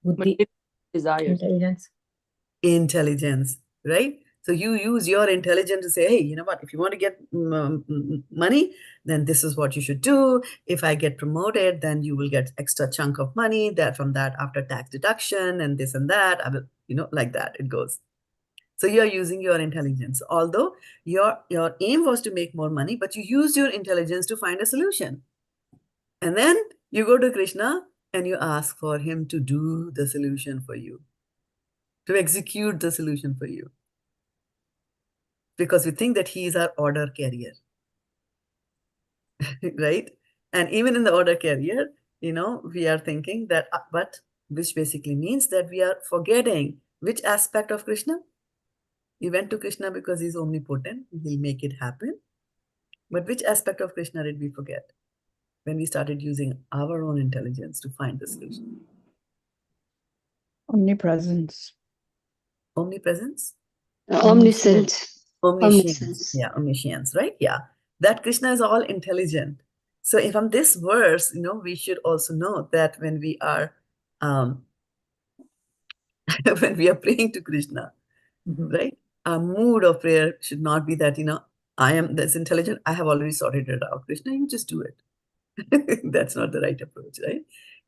Buddhi. Desires. Intelligence, right? So you use your intelligence to say, hey, you know what, if you want to get money, then this is what you should do. If I get promoted, then you will get extra chunk of money that from that after tax deduction and this and that. I will, like that it goes. So you're using your intelligence, although your aim was to make more money, but you used your intelligence to find a solution. And then you go to Krishna and you ask for him to do the solution for you, to execute the solution for you. Because we think that he is our order carrier, right? And even in the order carrier, we are thinking that, but which basically means that we are forgetting which aspect of Krishna. We went to Krishna because he's omnipotent, he'll make it happen. But which aspect of Krishna did we forget when we started using our own intelligence to find the solution? Omnipresence. Omnipresence? Omniscience. Omniscience. Yeah, omniscience, right? Yeah. That Krishna is all intelligent. So from this verse, we should also know that when we are when we are praying to Krishna, right? Our mood of prayer should not be that, I am this intelligent, I have already sorted it out. Krishna, you just do it. That's not the right approach, right?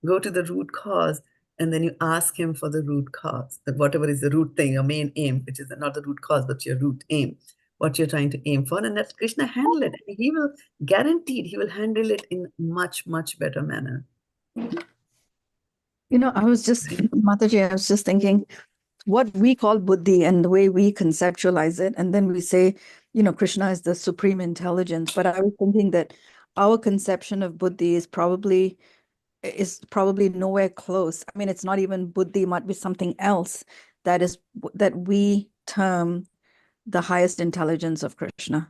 Go to the root cause and then you ask him for the root cause, that whatever is the root thing, your main aim, which is not the root cause, but your root aim, what you're trying to aim for, and let Krishna handle it. He will, guaranteed, he will handle it in much, much better manner. I was just, Mataji, I was just thinking what we call buddhi and the way we conceptualize it. And then we say, Krishna is the supreme intelligence. But I was thinking that our conception of buddhi is probably nowhere close. I mean, it's not even buddhi, might be something else that we term the highest intelligence of Krishna,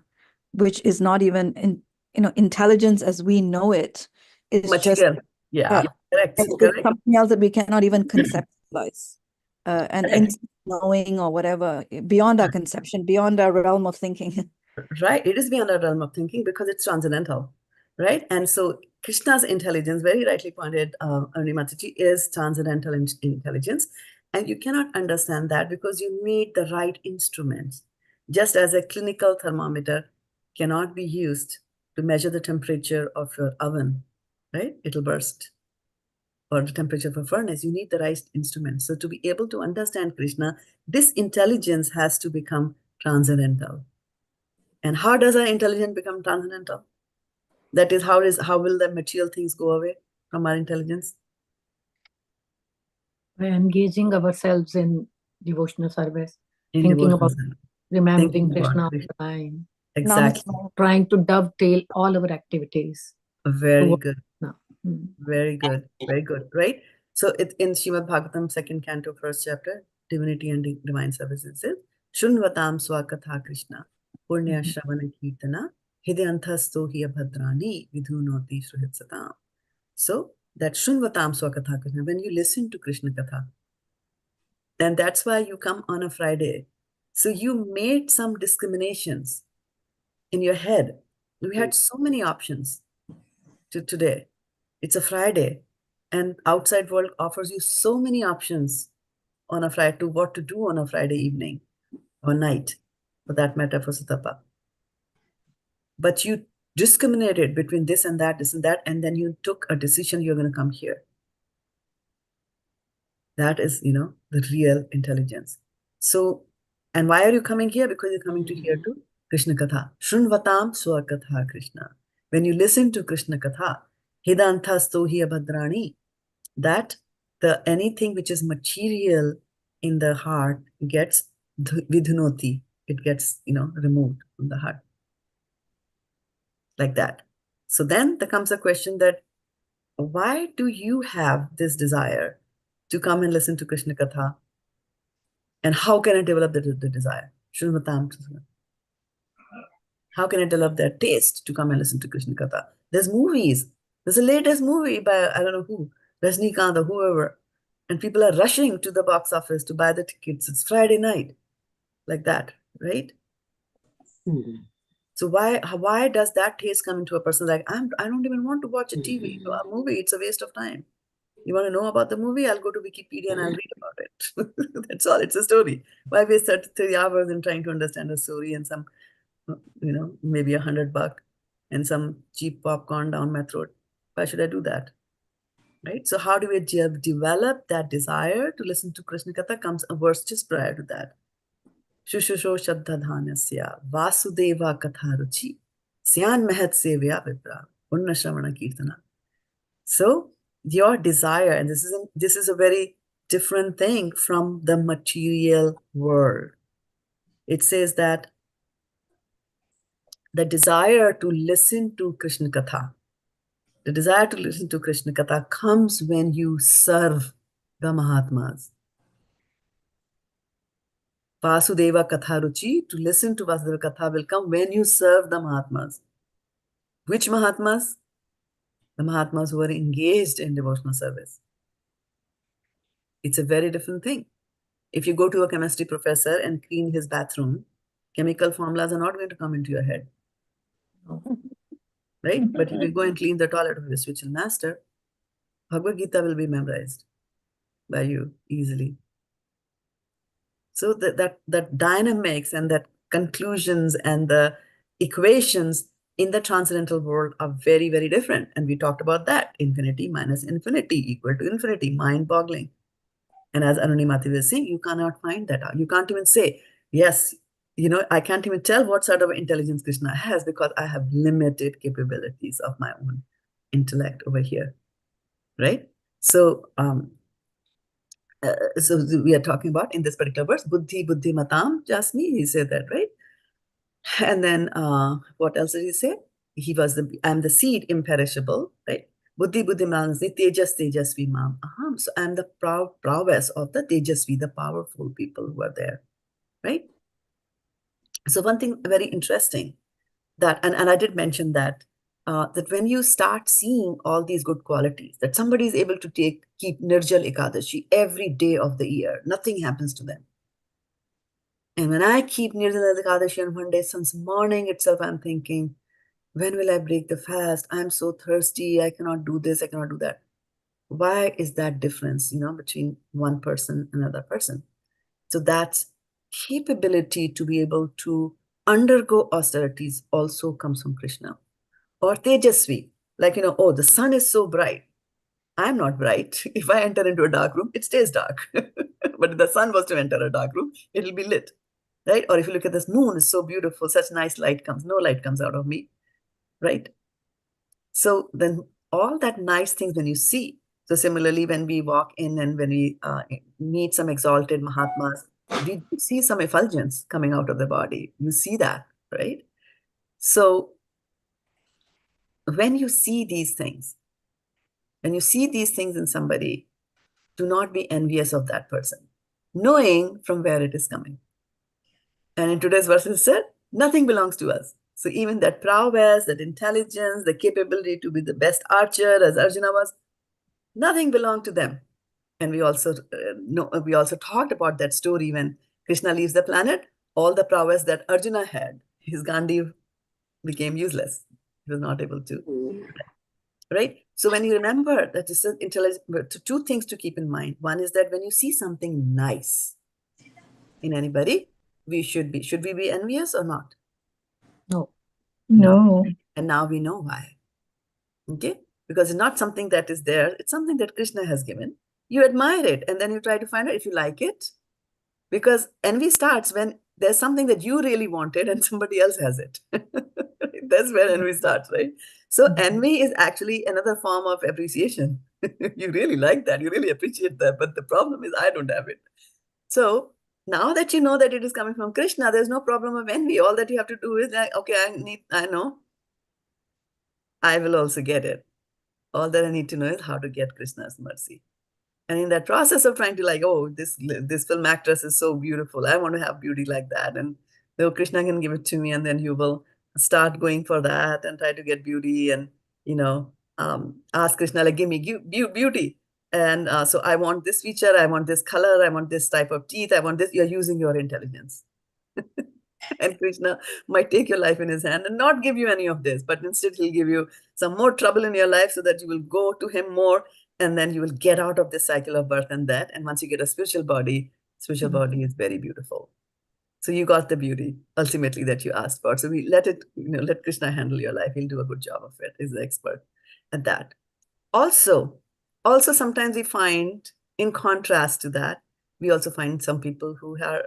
which is not even intelligence as we know it. It's just Yeah, correct. It's Correct. something else that we cannot even conceptualize. And Correct. knowing or whatever, beyond our conception, beyond our realm of thinking. Right. It is beyond our realm of thinking because it's transcendental, right? And so Krishna's intelligence, very rightly pointed, Aruni Mataji, is transcendental intelligence. And you cannot understand that because you need the right instruments. Just as a clinical thermometer cannot be used to measure the temperature of your oven, right? It'll burst. Or the temperature of a furnace, you need the right instruments. So to be able to understand Krishna, this intelligence has to become transcendental. And how does our intelligence become transcendental? That is, how will the material things go away from our intelligence? By engaging ourselves in devotional service, In thinking about devotional service. remembering Thinking about Krishna all Krishna. the time, Exactly. trying to dovetail all our activities. Very towards good. Krishna. Mm. Very good. Very good. Right? So in Srimad Bhagavatam, 2nd canto, 1st chapter, Divinity and Divine Service, it says, Shunvatam Swakatha Krishna, Punya Shravana Kirtana, Hidyantasto Hiya Bhadrani, Vidhunoti Sruhitsatam. So that Shunvatam Swakatha Krishna, when you listen to Krishna Katha, then that's why you come on a Friday. So you made some discriminations in your head. We had so many options to today. It's a Friday, and outside world offers you so many options on a Friday to what to do on a Friday evening or night, for that matter, for Sutapa. But you discriminated between this and that, and then you took a decision you're going to come here. That is, the real intelligence. So, and why are you coming here? Because you're coming to hear to Krishna Katha. Shunvatam Swakatha Krishna. When you listen to Krishna Katha, Hidantasto hiya bhadrani, that anything which is material in the heart gets vidhunoti. It gets, removed from the heart. Like that. So then there comes a question that, why do you have this desire to come and listen to Krishna Katha? And how can I develop the desire? How can I develop that taste to come and listen to Krishna Katha? There's movies. There's a latest movie by, I don't know who, Rajnikant or whoever. And people are rushing to the box office to buy the tickets. It's Friday night. Like that, right? So why does that taste come into a person like, I don't even want to watch a TV or a movie. It's a waste of time. You want to know about the movie? I'll go to Wikipedia and I'll read about it. That's all. It's a story. Why waste 3 hours in trying to understand a story and some, maybe $100 and some cheap popcorn down my throat? Why should I do that? Right? So how do we develop that desire to listen to Krishna Katha? Comes a verse just prior to that. Shushusho Shraddha-dhanasya Vasudeva Katharuchi Syan Mehat Sevya Vipra Punna Shravana Kirtana. So your desire, and this is a very different thing from the material world. It says that the desire to listen to Krishna Katha, comes when you serve the Mahatmas. Vasudeva Katharuchi, to listen to Vasudeva Katha will come when you serve the Mahatmas. Which Mahatmas? The Mahatmas who are engaged in devotional service. It's a very different thing. If you go to a chemistry professor and clean his bathroom, chemical formulas are not going to come into your head. Right? But if you go and clean the toilet of your spiritual master, Bhagavad-gītā will be memorized by you easily. So that dynamics and that conclusions and the equations in the transcendental world are very, very different. And we talked about that. Infinity minus infinity equal to infinity, mind-boggling. And as Aruni Mataji was saying, you cannot find that out. You can't even say, yes, I can't even tell what sort of intelligence Krishna has because I have limited capabilities of my own intellect over here, right? So, so we are talking about in this particular verse, buddhi-matām, asmi, he said that, right? And then what else did he say? I'm the seed, imperishable, right? Buddhi-matām, tejasvinām, aham. So I'm the prowess of the tejasvi, the powerful people who are there, right? So one thing very interesting that, and I did mention that that when you start seeing all these good qualities, that somebody is able to keep Nirjal Ekadashi every day of the year, nothing happens to them. And when I keep Nirjala Ekadashi on one day, since morning itself, I'm thinking, when will I break the fast? I'm so thirsty. I cannot do this. I cannot do that. Why is that difference, between one person and another person? So that capability to be able to undergo austerities also comes from Kṛṣṇa. Or tejasvi, like, oh, the sun is so bright. I'm not bright. If I enter into a dark room, it stays dark. But if the sun was to enter a dark room, it'll be lit. Right? Or if you look at this moon, is so beautiful, such nice light comes. No light comes out of me, right? So then all that nice things when you see. So similarly, when we walk in and when we meet some exalted Mahatmas, we see some effulgence coming out of the body. You see that, right? So when you see these things in somebody, do not be envious of that person, knowing from where it is coming. And in today's verse, it said, nothing belongs to us. So even that prowess, that intelligence, the capability to be the best archer, as Arjuna was, nothing belonged to them. And we also talked about that story when Kṛṣṇa leaves the planet. All the prowess that Arjuna had, his Gandhi became useless. He was not able to. Right? So when you remember that this is intelligence, two things to keep in mind. One is that when you see something nice in anybody, should we be envious or not? No. No. And now we know why. Okay? Because it's not something that is there. It's something that Kṛṣṇa has given. You admire it, and then you try to find out if you like it. Because envy starts when there's something that you really wanted and somebody else has it. That's where envy starts, right? So envy is actually another form of appreciation. You really like that. You really appreciate that. But the problem is I don't have it. So now that you know that it is coming from Kṛṣṇa, there's no problem of envy. All that you have to do is like, okay, I know. I will also get it. All that I need to know is how to get Kṛṣṇa's mercy. And in that process of trying to like, oh, this film actress is so beautiful. I want to have beauty like that. And Kṛṣṇa can give it to me. And then you will start going for that and try to get beauty and, ask Kṛṣṇa, like, give me beauty. And so I want this feature. I want this color. I want this type of teeth. I want this. You're using your intelligence. And Kṛṣṇa might take your life in his hand and not give you any of this, but instead he'll give you some more trouble in your life so that you will go to him more. And then you will get out of this cycle of birth and death. And once you get a spiritual body is very beautiful. So you got the beauty ultimately that you asked for. So we let Kṛṣṇa handle your life. He'll do a good job of it. He's the expert at that. Also sometimes we find, in contrast to that, we also find some people who have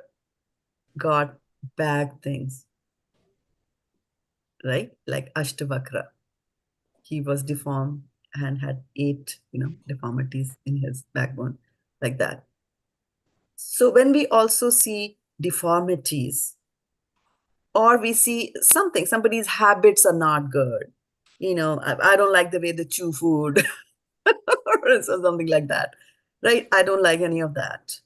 got bad things, right? Like Ashtavakra. He was deformed and had 8, deformities in his backbone, like that. So when we also see deformities, or we see somebody's habits are not good, I don't like the way they chew food, or something like that, right? I don't like any of that.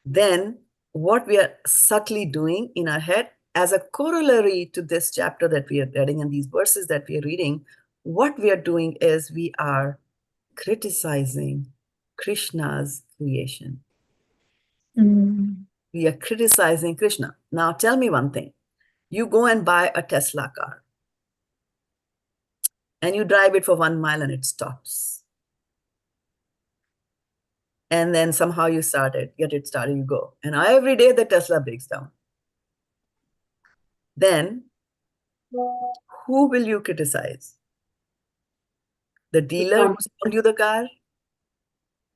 Then what we are subtly doing in our head, as a corollary to this chapter that we are reading and these verses that we are reading, what we are doing is we are criticizing Kṛṣṇa's creation. We are criticizing Kṛṣṇa. Now tell me one thing. You go and buy a Tesla car and you drive it for 1 mile and it stops. And then somehow you get it started, you go. And every day the Tesla breaks down. Then who will you criticize? The dealer who sold you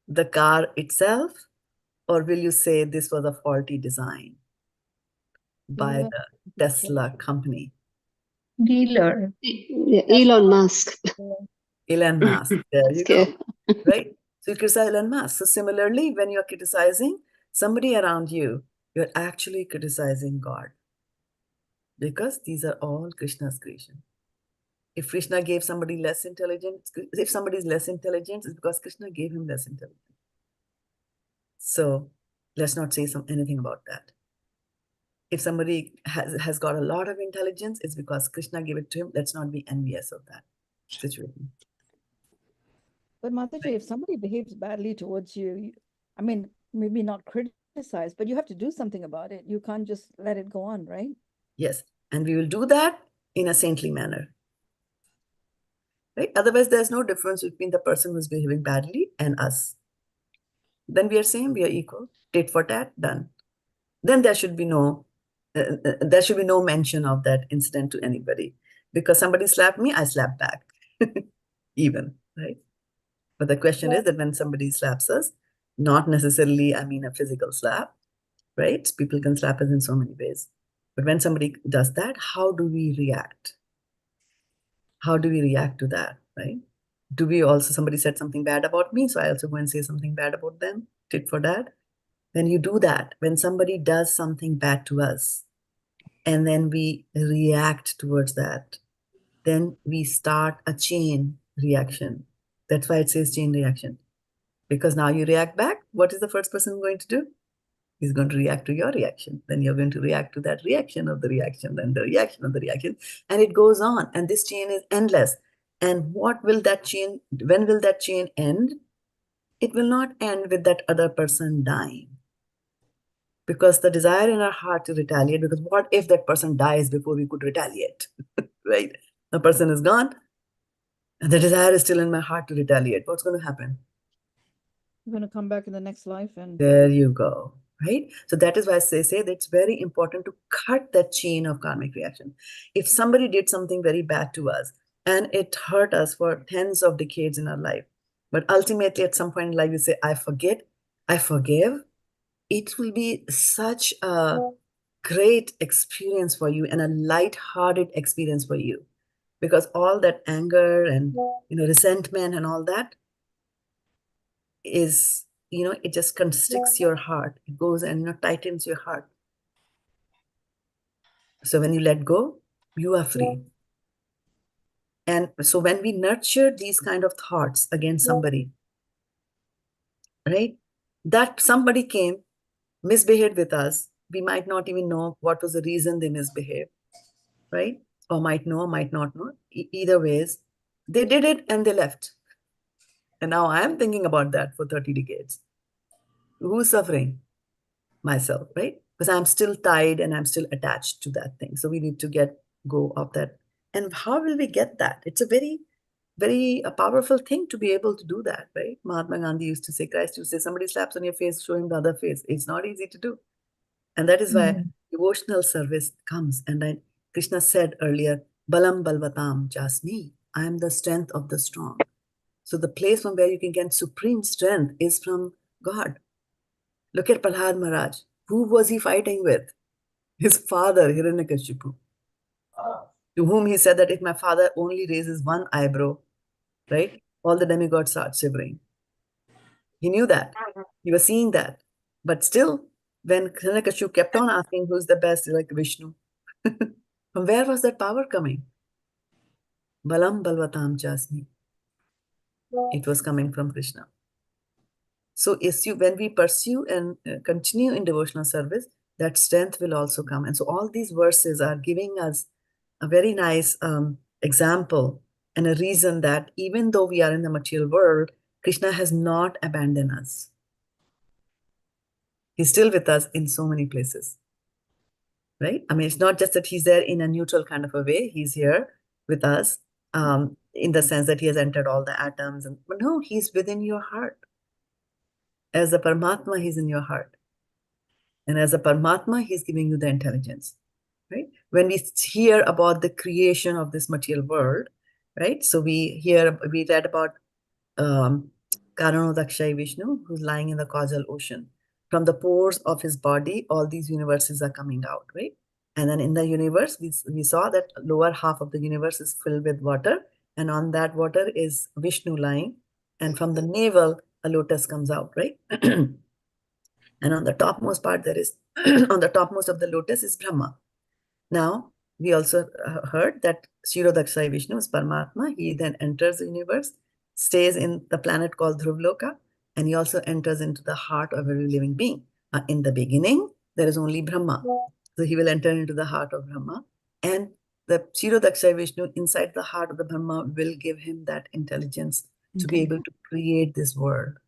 the car itself, or will you say this was a faulty design by the Tesla company? Dealer. Elon Musk. Elon Musk, there you go, right? So you criticize Elon Musk. So similarly, when you're criticizing somebody around you, you're actually criticizing God, because these are all Kṛṣṇa's creation. If Kṛṣṇa gave somebody less intelligence, if somebody is less intelligent, it's because Kṛṣṇa gave him less intelligence. So let's not say anything about that. if somebody has got a lot of intelligence, it's because Kṛṣṇa gave it to him. Let's not be envious of that situation. But Mataji, if somebody behaves badly towards you, I mean, maybe not criticize, but you have to do something about it. You can't just let it go on, right? Yes, and we will do that in a saintly manner. Right? Otherwise, there's no difference between the person who's behaving badly and us. Then we are same, we are equal. Tit for tat, done. Then there should be no mention of that incident to anybody. Because somebody slapped me, I slap back. Even, right? But the question is that when somebody slaps us, not necessarily, I mean, a physical slap, right? People can slap us in so many ways. But when somebody does that, how do we react? How do we react to that, right? Do we also, somebody said something bad about me, so I also go and say something bad about them, tit for tat? When you do that, when somebody does something bad to us, and then we react towards that, then we start a chain reaction. That's why it says chain reaction. Because now you react back, what is the first person going to do? He's going to react to your reaction. Then you're going to react to that reaction of the reaction, then the reaction of the reaction. And it goes on. And this chain is endless. And what will that chain, when will that chain end? It will not end with that other person dying. Because the desire in our heart to retaliate, because what if that person dies before we could retaliate, right? The person is gone, and the desire is still in my heart to retaliate. What's going to happen? You're going to come back in the next life and... There you go, right? So that is why I say that it's very important to cut that chain of karmic reaction. If somebody did something very bad to us, and it hurt us for tens of decades in our life, but ultimately at some point in life you say, I forget, I forgive, it will be such a great experience for you and a light-hearted experience for you, because all that anger and resentment and all that is, it just constricts your heart. It goes and tightens your heart. So when you let go, you are free. And so when we nurture these kind of thoughts against somebody, right, that somebody came, misbehaved with us, we might not even know what was the reason they misbehaved, right? Or might know, might not know. Either ways, they did it and they left. And now I'm thinking about that for 30 decades. Who's suffering? Myself, right? Because I'm still tied and I'm still attached to that thing. So we need to go of that. And how will we get that? It's a very, very powerful thing to be able to do that, right? Mahatma Gandhi used to say, Christ used to say, somebody slaps on your face, show him the other face. It's not easy to do. And that is why devotional service comes. And then Kṛṣṇa said earlier, bījaṁ balvatam asmi. I am the strength of the strong. So the place from where you can get supreme strength is from God. Look at Prahlad Maharaj. Who was he fighting with? His father, Hiranyakashipu, to whom he said that if my father only raises one eyebrow, right, all the demigods start shivering. He knew that. He was seeing that. But still, when Hiranyakashipu kept on asking who's the best, like Vishnu, from where was that power coming? Bījaṁ balvatam asmi. It was coming from Kṛṣṇa. So when we pursue and continue in devotional service, that strength will also come. And so all these verses are giving us a very nice example and a reason that even though we are in the material world, Kṛṣṇa has not abandoned us. He's still with us in so many places, right? I mean, it's not just that he's there in a neutral kind of a way. He's here with us in the sense that he has entered all the atoms. But no, he's within your heart. As a Paramatma, he's in your heart. And as a Paramatma, he's giving you the intelligence, right? When we hear about the creation of this material world, right? So we read about Karanodakshai Vishnu, who's lying in the causal ocean. From the pores of his body, all these universes are coming out, right? And then in the universe, we saw that lower half of the universe is filled with water. And on that water is Vishnu lying. And from the navel, a lotus comes out, right? And on the topmost part, on the topmost of the lotus is Brahma. Now, we also heard that Kshirodakshai Vishnu is Paramatma. He then enters the universe, stays in the planet called Dhruvloka, and he also enters into the heart of every living being. In the beginning, there is only Brahma. So he will enter into the heart of Brahma, and the Kshirodaksha Vishnu inside the heart of the Brahma will give him that intelligence to be able to create this world,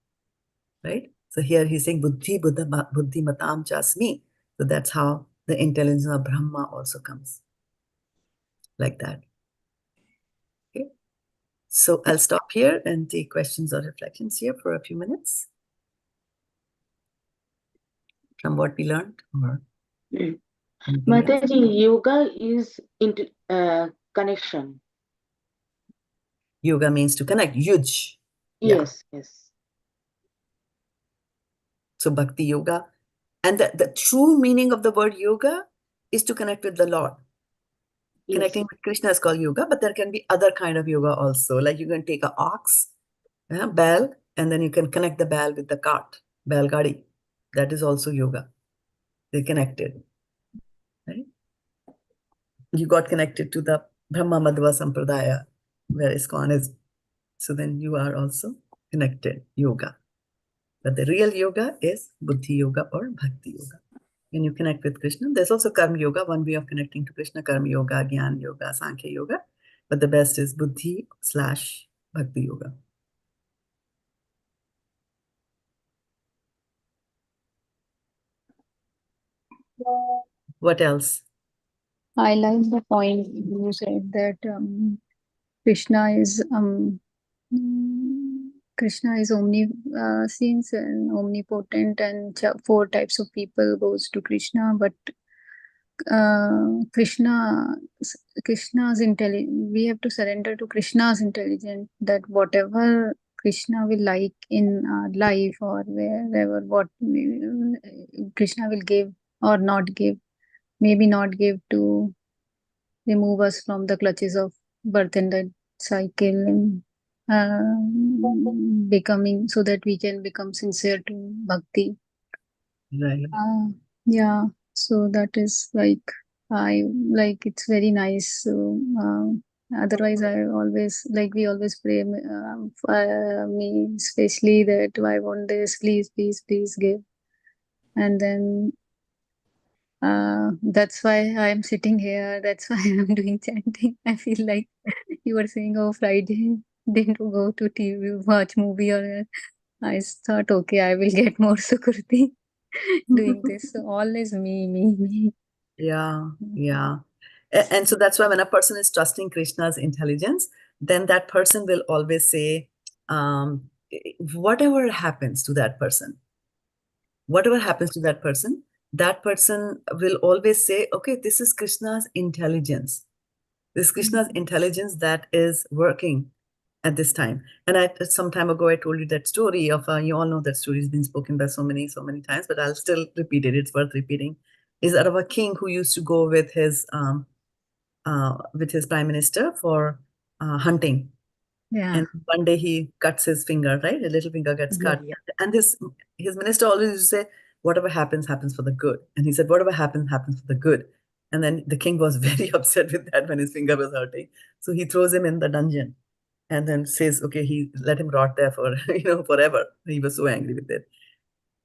right? So here he's saying buddhimatām asmi. So that's how the intelligence of Brahma also comes, like that. Okay. So I'll stop here and take questions or reflections here for a few minutes from what we learned. Or Mataji, yoga is into connection. Yoga means to connect. Yuj. Yes, yes. So bhakti yoga. And the true meaning of the word yoga is to connect with the Lord. Yes. Connecting with Krishna is called yoga, but there can be other kind of yoga also. Like you can take an ox, bell, and then you can connect the bell with the cart, bell gadi. That is also yoga. They're connected. Right? You got connected to the Brahma Madhva Sampradaya, where ISKCON is. So then you are also connected, yoga. But the real yoga is buddhi yoga or bhakti yoga. When you connect with Krishna, there's also karma yoga, one way of connecting to Krishna, karma yoga, jnana yoga, sankhya yoga. But the best is buddhi/bhakti yoga. What else? I like the point you said that Krishna is omniscience and omnipotent, and 4 types of people goes to Krishna, but Krishna's intelligence, we have to surrender to Krishna's intelligence, that whatever Krishna will like in our life or wherever, what Krishna will give or not give, maybe not give, to remove us from the clutches of birth and death cycle, and becoming, so that we can become sincere to bhakti. Right. Yeah, so that is like, it's very nice. So otherwise we always pray for me especially, that I want this, please give. And then that's why I'm sitting here, that's why I'm doing chanting. I feel like you were saying, oh, Friday didn't go to TV, watch movie, or I thought, okay, I will get more sukriti doing this. So all is me. Yeah. And so that's why when a person is trusting Krishna's intelligence, then that person will always say, whatever happens to that person, that person will always say, okay, this is Krishna's intelligence. This is Krishna's intelligence that is working at this time. And some time ago, I told you that story of, you all know that story has been spoken by so many times, but I'll still repeat it. It's worth repeating. Is that of a king who used to go with his prime minister for hunting. Yeah. And one day he cuts his finger, right? A little finger gets cut. Yeah. And his minister always used to say, whatever happens, happens for the good. And he said, whatever happens, happens for the good. And then the king was very upset with that when his finger was hurting. So he throws him in the dungeon and then says, okay, he let him rot there for, forever. He was so angry with it.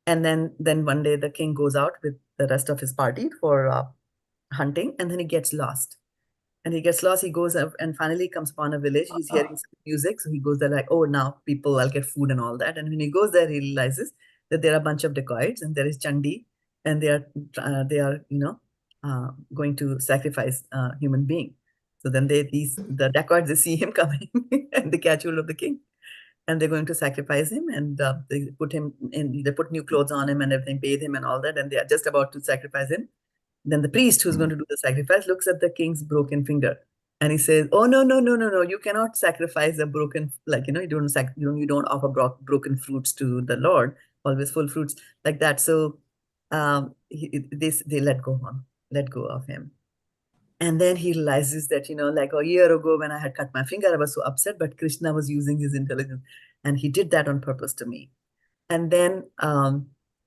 And then one day the king goes out with the rest of his party for hunting, and then he gets lost. He goes up and finally comes upon a village. He's hearing some music. So he goes there like, oh, now I'll get food and all that. And when he goes there, he realizes that there are a bunch of dacoits and there is Chandi, and they are going to sacrifice a human being. So then the dacoits, they see him coming and they catch hold of the king. And they're going to sacrifice him, and they put new clothes on him and everything, bathe him and all that. And they are just about to sacrifice him. Then the priest who's going to do the sacrifice looks at the king's broken finger, and he says, "Oh, no, you cannot sacrifice a broken, you don't offer broken fruits to the Lord, always full fruits like that." So they let go of him. And then he realizes that, like a year ago when I had cut my finger, I was so upset, but Krishna was using his intelligence, and he did that on purpose to me. And then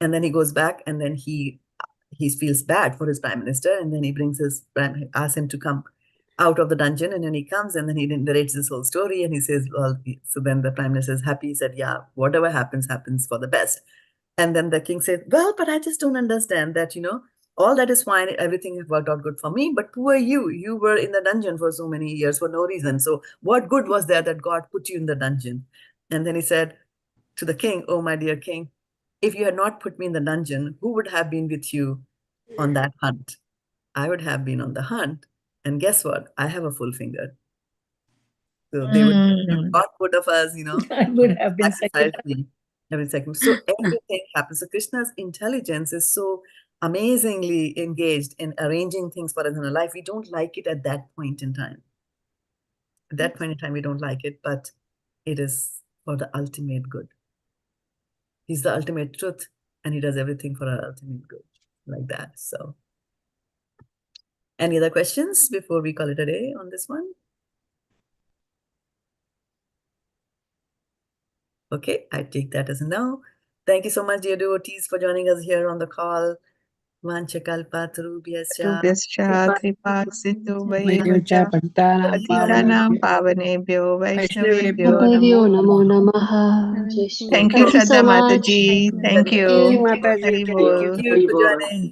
he goes back, and then he feels bad for his prime minister, and then he asks him to come out of the dungeon, and then he comes, and then he narrates this whole story, and he says, well, so then the prime minister is happy. He said, yeah, whatever happens, happens for the best. And then the king said, well, but I just don't understand that, all that is fine. Everything has worked out good for me. But who are you? You were in the dungeon for so many years for no reason. So what good was there that God put you in the dungeon? And then he said to the king, oh, my dear king, if you had not put me in the dungeon, who would have been with you on that hunt? I would have been on the hunt. And guess what? I have a full finger. So they would not both of us, I would have been sacrifice second. me every second. So everything happens. So Krishna's intelligence is so amazingly engaged in arranging things for us in our life. We don't like it at that point in time. At that point in time, we don't like it, but it is for the ultimate good. He's the ultimate truth, and he does everything for our ultimate good, like that. So, any other questions before we call it a day on this one? Okay, I take that as a no. Thank you so much, dear devotees, for joining us here on the call. Vanchakalpatarubhyascha Vayucha Pṛthānaṁ पतितानां Pāvanebhyo पावनेभ्यो वैष्णवेभ्यो Vaishnavebhyo Namo Namo नमः. नमः जय Shri Thank you, Thank you so Shraddha much. Mataji. Thank Thank you. you, Mataji. Hari Thank Bol. you. Thank you for joining.